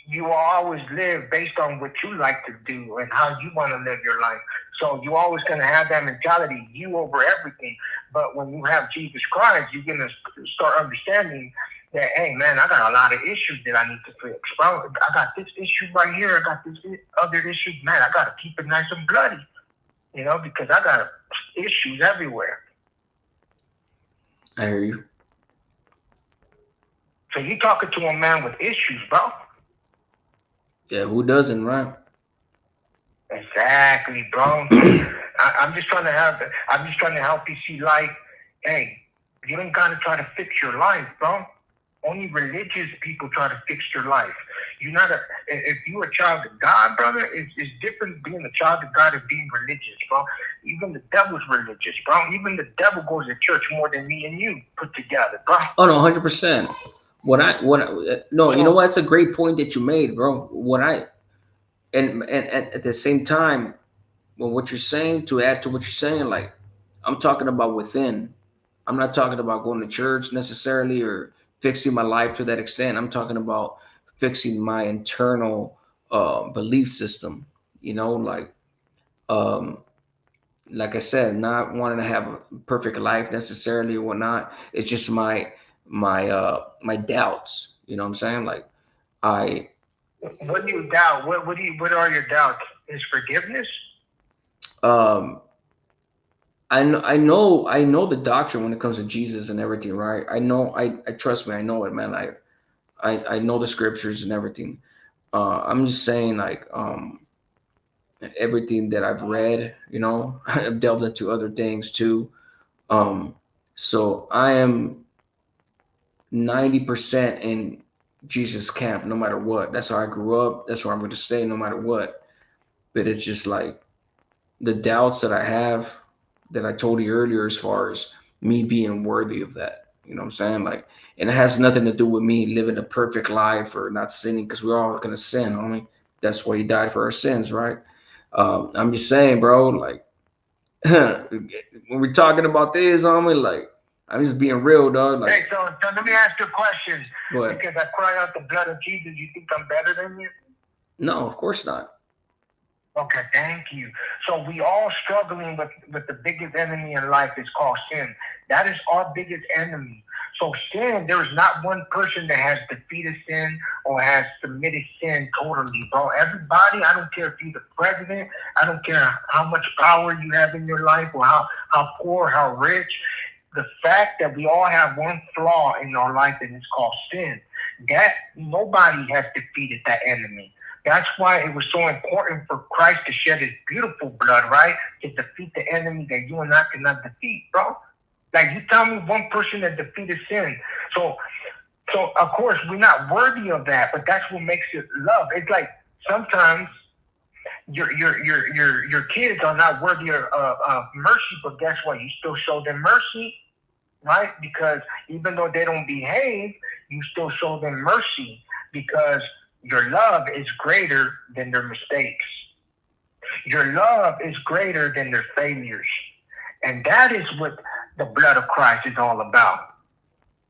you will always live based on what you like to do and how you want to live your life. So you're always going to have that mentality, you over everything. But when you have Jesus Christ, you're going to start understanding that, hey, man, I got a lot of issues that I need to fix, bro. I got this issue right here. I got this other issue. Man, I got to keep it nice and bloody, you know, because I got issues everywhere. I hear you. So you talking to a man with issues, bro. Yeah, who doesn't, right? Exactly, bro. I'm just trying to help you see life. Hey, you don't gotta try to fix your life, bro. Only religious people try to fix your life. If you're a child of God, brother, it's different being a child of God and being religious, bro. Even the devil's religious, bro. Even the devil goes to church more than me and you put together, bro. Oh no, 100%. No, you know what? That's a great point that you made, bro. And at the same time, well, what you're saying, to add to what you're saying, like I'm talking about within. I'm not talking about going to church necessarily or fixing my life to that extent. I'm talking about fixing my internal belief system. You know, like I said, not wanting to have a perfect life necessarily or whatnot. It's just my doubts. You know what I'm saying? Like What do you doubt? What are your doubts? Is forgiveness? I know the doctrine when it comes to Jesus and everything, right? I trust me, I know it, man. I know the scriptures and everything. I'm just saying, like, everything that I've read, you know, I've delved into other things too. So I am 90% in Jesus camp, no matter what. That's how I grew up. That's where I'm going to stay, no matter what. But it's just like the doubts that I have, that I told you earlier, as far as me being worthy of that. You know what I'm saying? Like, and it has nothing to do with me living a perfect life or not sinning, because we're all gonna sin, homie. That's why he died for our sins, right? I'm just saying, bro, like when we're talking about this, homie, like I'm just being real, dog. Like, hey, so let me ask you a question. Go ahead. Because I cry out the blood of Jesus, you think I'm better than you? No, of course not. Okay, thank you. So we all struggling with the biggest enemy in life is called sin. That is our biggest enemy. So sin, there is not one person that has defeated sin or has submitted sin totally, bro. Everybody, I don't care if you're the president, I don't care how much power you have in your life or how poor, how rich. The fact that we all have one flaw in our life, and it's called sin, that nobody has defeated that enemy. That's why it was so important for Christ to shed his beautiful blood, right? To defeat the enemy that you and I cannot defeat, bro. Like, you tell me one person that defeated sin. So of course we're not worthy of that, but that's what makes it love. It's like sometimes your kids are not worthy of mercy, but guess what? You still show them mercy, right? Because even though they don't behave, you still show them mercy because your love is greater than their mistakes. Your love is greater than their failures. And that is what the blood of Christ is all about.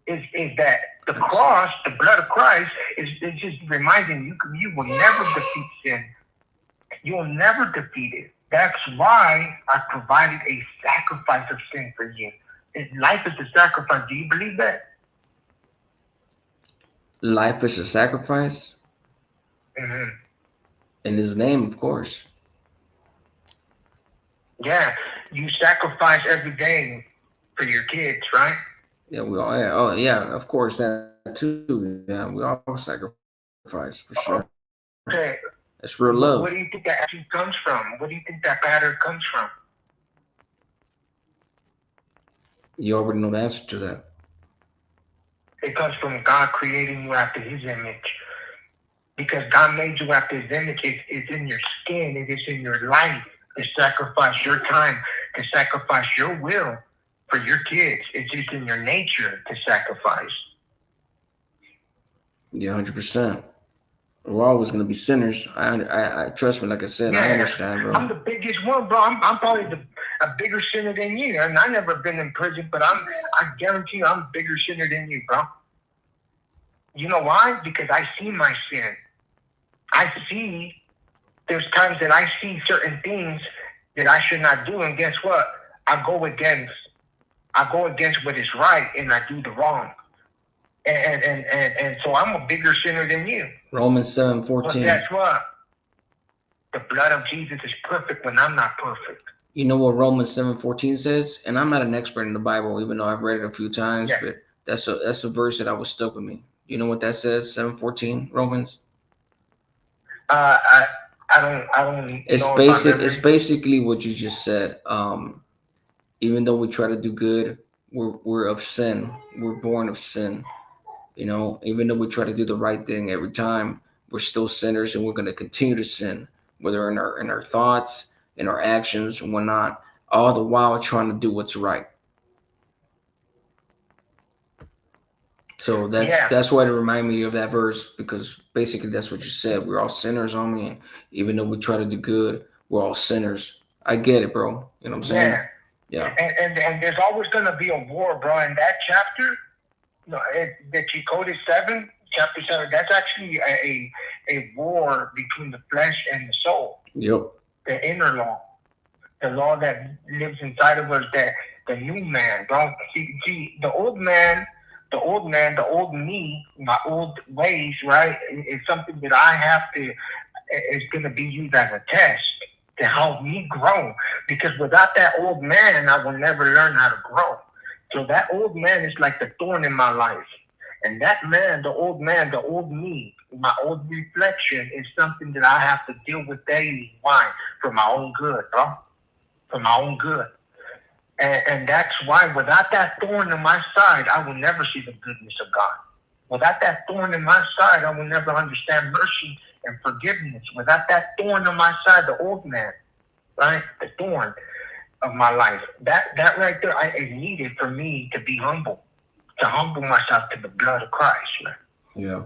Is that the cross, the blood of Christ, is just reminding you will never defeat sin. You will never defeat it. That's why I provided a sacrifice of sin for you. Life is a sacrifice. Do you believe that? Life is a sacrifice? Mm-hmm. In his name, of course. Yeah, you sacrifice every day for your kids, right? Yeah, we all. Yeah, oh, yeah, of course that too. Yeah, we all sacrifice for sure. Okay. It's real love. What do you think that actually comes from? What do you think that pattern comes from? You already know the answer to that. It comes from God creating you after his image. Because God made you after his image. It's in your skin. It is in your life to sacrifice your time, to sacrifice your will for your kids. It's just in your nature to sacrifice. Yeah, 100%. We're always going to be sinners. I trust me, like I said, yeah, I understand, bro. I'm the biggest one, bro. I'm probably a bigger sinner than you. And I've never been in prison, but I guarantee you I'm a bigger sinner than you, bro. You know why? Because I see my sin. There's times that I see certain things that I should not do, and guess what? I go against what is right, and I do the wrong. And so I'm a bigger sinner than you. Romans 7:14. But guess what? The blood of Jesus is perfect when I'm not perfect. You know what Romans 7:14 says? And I'm not an expert in the Bible, even though I've read it a few times, yeah. But that's a verse that always stuck with me. You know what that says? 7:14 Romans. I don't. It's basically what you just said. Even though we try to do good, we're of sin. We're born of sin. You know, even though we try to do the right thing every time, we're still sinners, and we're going to continue to sin, whether in our thoughts, in our actions, and whatnot. All the while trying to do what's right. So that's why it reminded me of that verse, because basically that's what you said. We're all sinners, homie, and even though we try to do good, we're all sinners. I get it, bro. You know what I'm saying? Yeah. And there's always gonna be a war, bro. In that chapter, that you quoted chapter 7, that's actually a war between the flesh and the soul. Yep. The inner law, the law that lives inside of us, that the new man, bro. See, the old man, the old me, my old ways, right, is something that I have to, is going to be used as a test to help me grow. Because without that old man, I will never learn how to grow. So that old man is like the thorn in my life. And that man, the old me, my old reflection is something that I have to deal with daily. Why? For my own good, bro. For my own good. And that's why without that thorn in my side, I will never see the goodness of God. Without that thorn in my side, I will never understand mercy and forgiveness. Without that thorn on my side, the old man, right? The thorn of my life. That right there is needed for me to be humble, to humble myself to the blood of Christ, man. Yeah.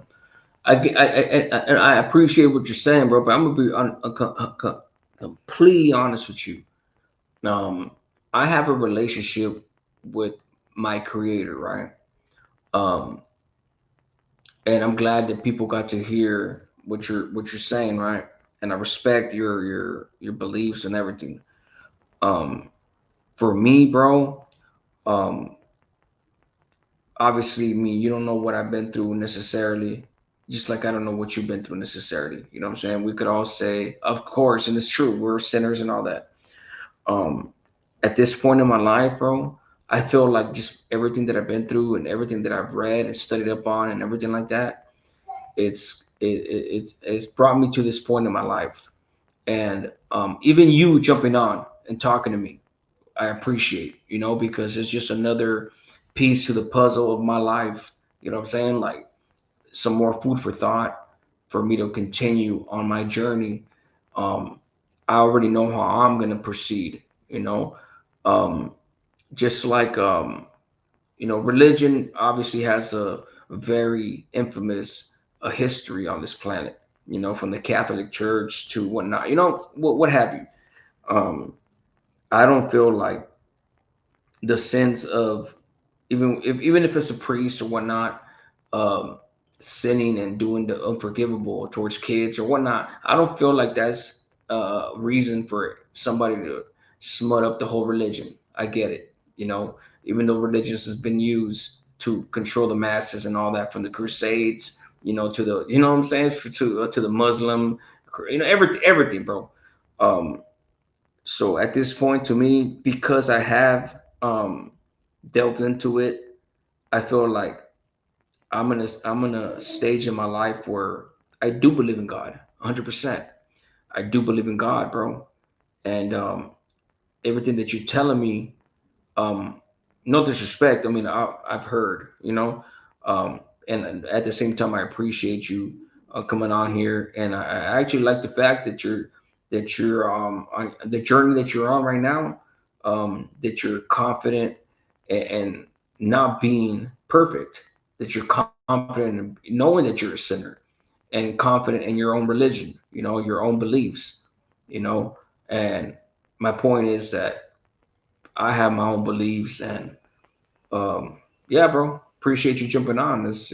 I appreciate what you're saying, bro, but I'm going to be completely honest with you. I have a relationship with my creator, right? And I'm glad that people got to hear what you're saying, right? And I respect your beliefs and everything. For me, bro, obviously, I mean, you don't know what I've been through necessarily, just like I don't know what you've been through necessarily. You know what I'm saying? We could all say, of course, and it's true, we're sinners and all that. Um, at this point in my life, bro, I feel like just everything that I've been through and everything that I've read and studied up on and everything like that, it's brought me to this point in my life. And even you jumping on and talking to me, I appreciate, because it's just another piece to the puzzle of my life. You know what I'm saying? Like some more food for thought for me to continue on my journey. Um, I already know how I'm gonna proceed. Um, just like religion obviously has a very infamous a history on this planet. From the Catholic Church to whatnot. What have you. Um, I don't feel like the sense of even if it's a priest or whatnot, um, sinning and doing the unforgivable towards kids or whatnot. I don't feel like that's a reason for somebody to smut up the whole religion. I get it, even though religion has been used to control the masses and all that, from the Crusades, to the, what I'm saying, to the Muslim, everything, bro. Um, so at this point, to me, because I have delved into it, I feel like I'm in a stage in my life where I do believe in God, 100%. I do believe in God, bro, and everything that you're telling me, um, no disrespect. I mean, I've heard, and at the same time, I appreciate you coming on here, and I actually like the fact that you're on the journey that you're on right now, that you're confident and not being perfect, that you're confident in knowing that you're a sinner and confident in your own religion, your own beliefs, you know. And my point is that I have my own beliefs, and yeah, bro, appreciate you jumping on. It's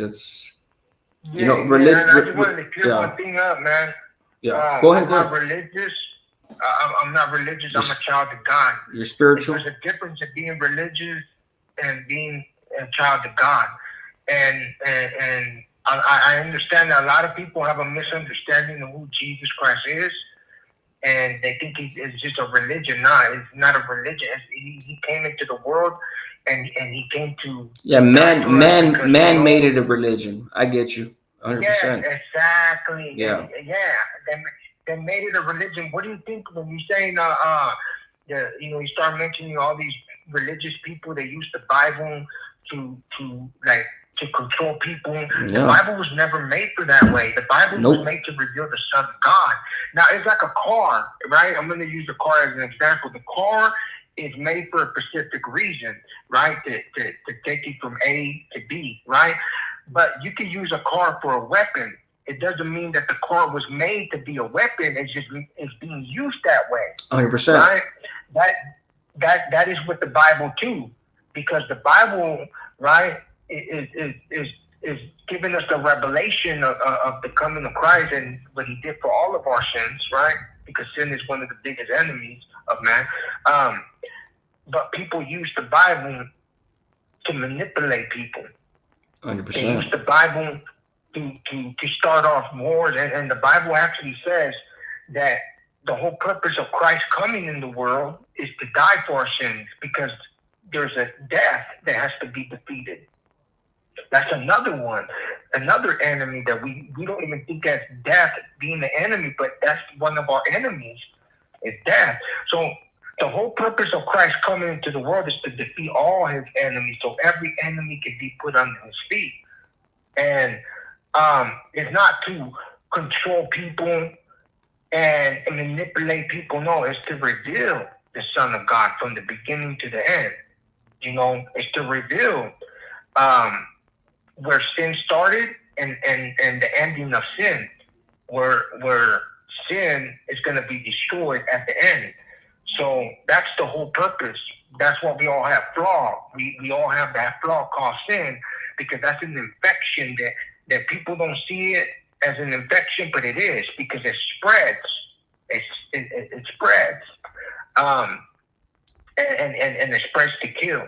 Yeah, yeah, and I just wanted to clear one thing up, man. Yeah, go ahead. I'm not religious. I'm not religious. I'm a child of God. You're spiritual. There's a difference in being religious and being a child of God. And I understand that a lot of people have a misunderstanding of who Jesus Christ is, and they think it's just a religion. Nah, it's not a religion. He came into the world, and he came to man made it a religion. I get you, 100%. Yeah, exactly. Yeah, They made it a religion. What do you think when you saying you start mentioning all these religious people that use the Bible to control people? Yeah. The Bible was never made for that way. The Bible was made to reveal the Son of God. Now, it's like a car, right? I'm going to use the car as an example. The car is made for a specific reason, right? To take you from A to B, right? But you can use a car for a weapon. It doesn't mean that the car was made to be a weapon. It's being used that way. 100%. Right? That is what the Bible too, because the Bible, right, is giving us the revelation of the coming of Christ and what He did for all of our sins, right? Because sin is one of the biggest enemies of man. But people use the Bible to manipulate people. 100%. They use the Bible to start off wars, and the Bible actually says that the whole purpose of Christ coming in the world is to die for our sins, because there's a death that has to be defeated. That's another one, another enemy that we don't even think as death being the enemy, but that's one of our enemies, is death. So the whole purpose of Christ coming into the world is to defeat all His enemies, so every enemy can be put under His feet. And it's not to control people and manipulate people. No, it's to reveal the Son of God from the beginning to the end. It's to reveal where sin started and the ending of sin, where sin is going to be destroyed at the end. So that's the whole purpose. That's why we all have flaw. We all have that flaw called sin, because that's an infection that people don't see it as an infection, but it is, because it spreads. It spreads. And it spreads to kill.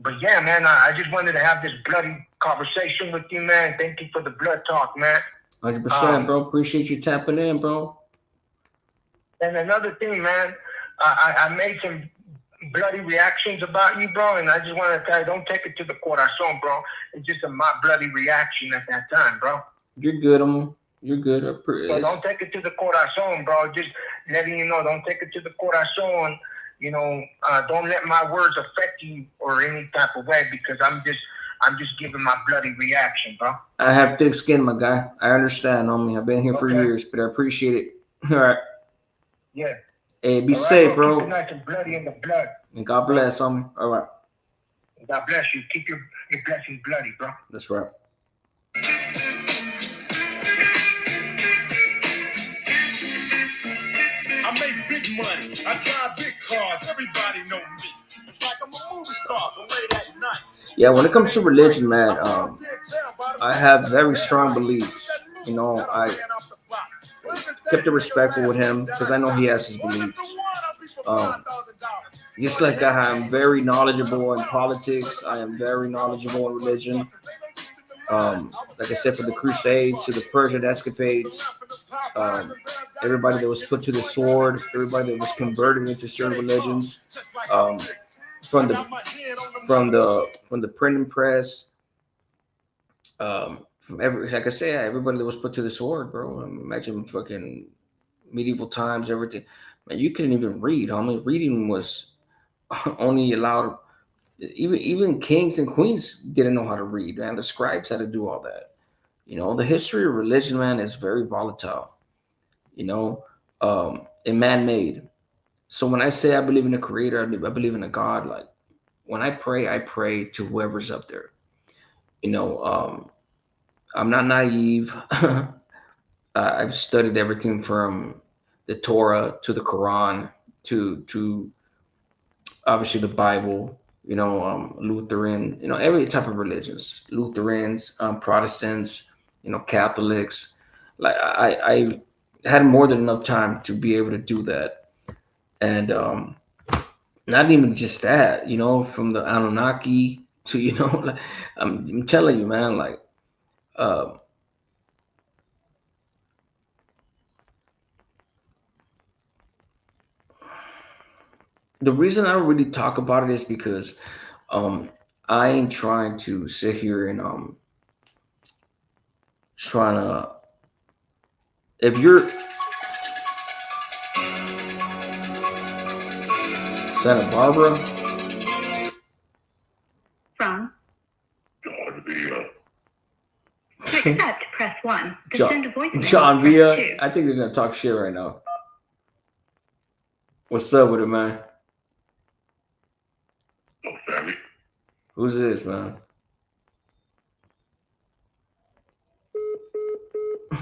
But yeah, man, I just wanted to have this bloody conversation with you, man. Thank you for the blood talk, man. 100%, bro. Appreciate you tapping in, bro. And another thing, man, I made some bloody reactions about you, bro, and I just want to tell you, don't take it to the corazón, bro. It's just my bloody reaction at that time, bro. You're good, You're good. So don't take it to the corazón, bro. Just letting you know, don't take it to the corazón. You know, don't let my words affect you or any type of way, because I'm just giving my bloody reaction, bro. I have thick skin, my guy. I understand, homie. I've been here for years, but I appreciate it. All right. Yeah. Hey, be safe, bro. Keep it nice and bloody in the blood. And God bless, homie. All right. God bless you. Keep your blessings bloody, bro. That's right. I make big money. I drive big cars. Everybody know me. It's like I'm a movie star, but late at night. Yeah, when it comes to religion, man, I have very strong beliefs. You know, I kept it respectful with him because I know he has his beliefs. Just like I am very knowledgeable in politics, I am very knowledgeable in religion. Like I said, from the Crusades to the Persian escapades, everybody that was put to the sword, everybody that was converted into certain religions, from the printing press, like I say, everybody that was put to the sword, bro. Imagine fucking medieval times, everything. Man, you couldn't even read. Homie, reading was only allowed. Even kings and queens didn't know how to read, man. The scribes had to do all that. You know, the history of religion, man, is very volatile. You know, and man-made. So when I say I believe in a creator, I believe in a God. Like when I pray to whoever's up there. You know, I'm not naive. I've studied everything from the Torah to the Quran to obviously the Bible. You know, Lutheran. You know, every type of religions. Lutherans, Protestants. You know, Catholics. Like I had more than enough time to be able to do that, and not even just that. You know, from the Anunnaki to, you know, like, I'm telling you, man, like. The reason I don't really talk about it is because I ain't trying to sit here and trying to, if you're Santa Barbara from to accept, press 1. To send a voicemail, John press Villa, 2. I think they're gonna talk shit right now. What's up with it, man? Who's this, man?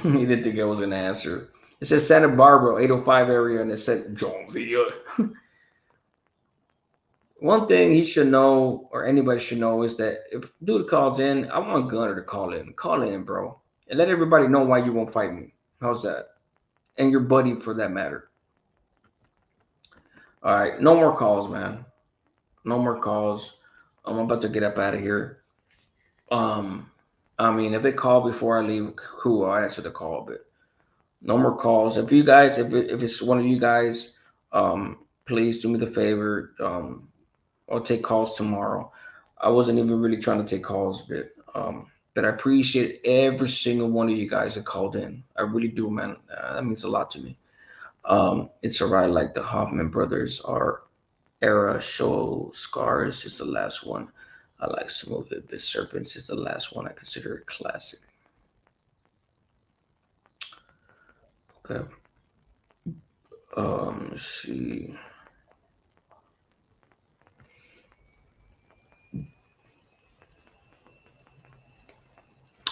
He didn't think I was gonna answer. It says Santa Barbara, 805 area, and it said John Villa. One thing he should know, or anybody should know, is that if dude calls in, I want Gunner to call in. Call in, bro. And let everybody know why you won't fight me. How's that? And your buddy, for that matter. All right. No more calls, man. No more calls. I'm about to get up out of here. I mean, if they call before I leave, cool, I'll answer the call, but no more calls. If you guys, if it's one of you guys, please do me the favor. I'll take calls tomorrow. I wasn't even really trying to take calls, but I appreciate every single one of you guys that called in. I really do, man. That means a lot to me. It's all right. Like the Hoffman brothers, our era show Scars is the last one. I like some of it. The Serpents is the last one. I consider it classic. Okay. Let's see.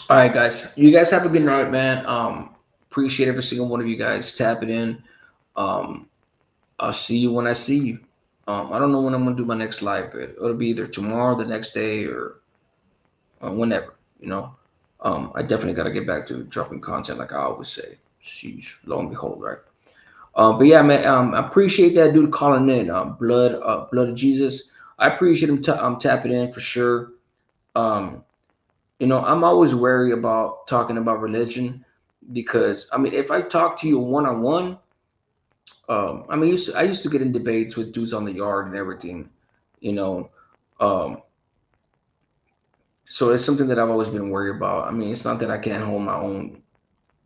All right, guys. You guys have a good night, man. Appreciate every single one of you guys tapping in. I'll see you when I see you. I don't know when I'm gonna do my next live, but it'll be either tomorrow, the next day, or whenever. You know. I definitely gotta get back to dropping content, like I always say. Sheesh, lo and behold, right? But yeah, man. I appreciate that dude calling in. Blood of Jesus. I appreciate him tapping in for sure. You know, I'm always wary about talking about religion because I mean, if I talk to you one-on-one, I mean, I used to get in debates with dudes on the yard and everything, you know. Um, so it's something that I've always been worried about. I mean, it's not that I can't hold my own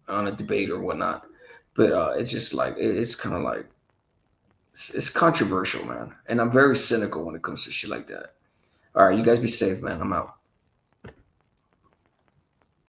on a debate or whatnot, but it's just like it's kind of like it's controversial, man. And I'm very cynical when it comes to shit like that. All right, you guys be safe, man. I'm out.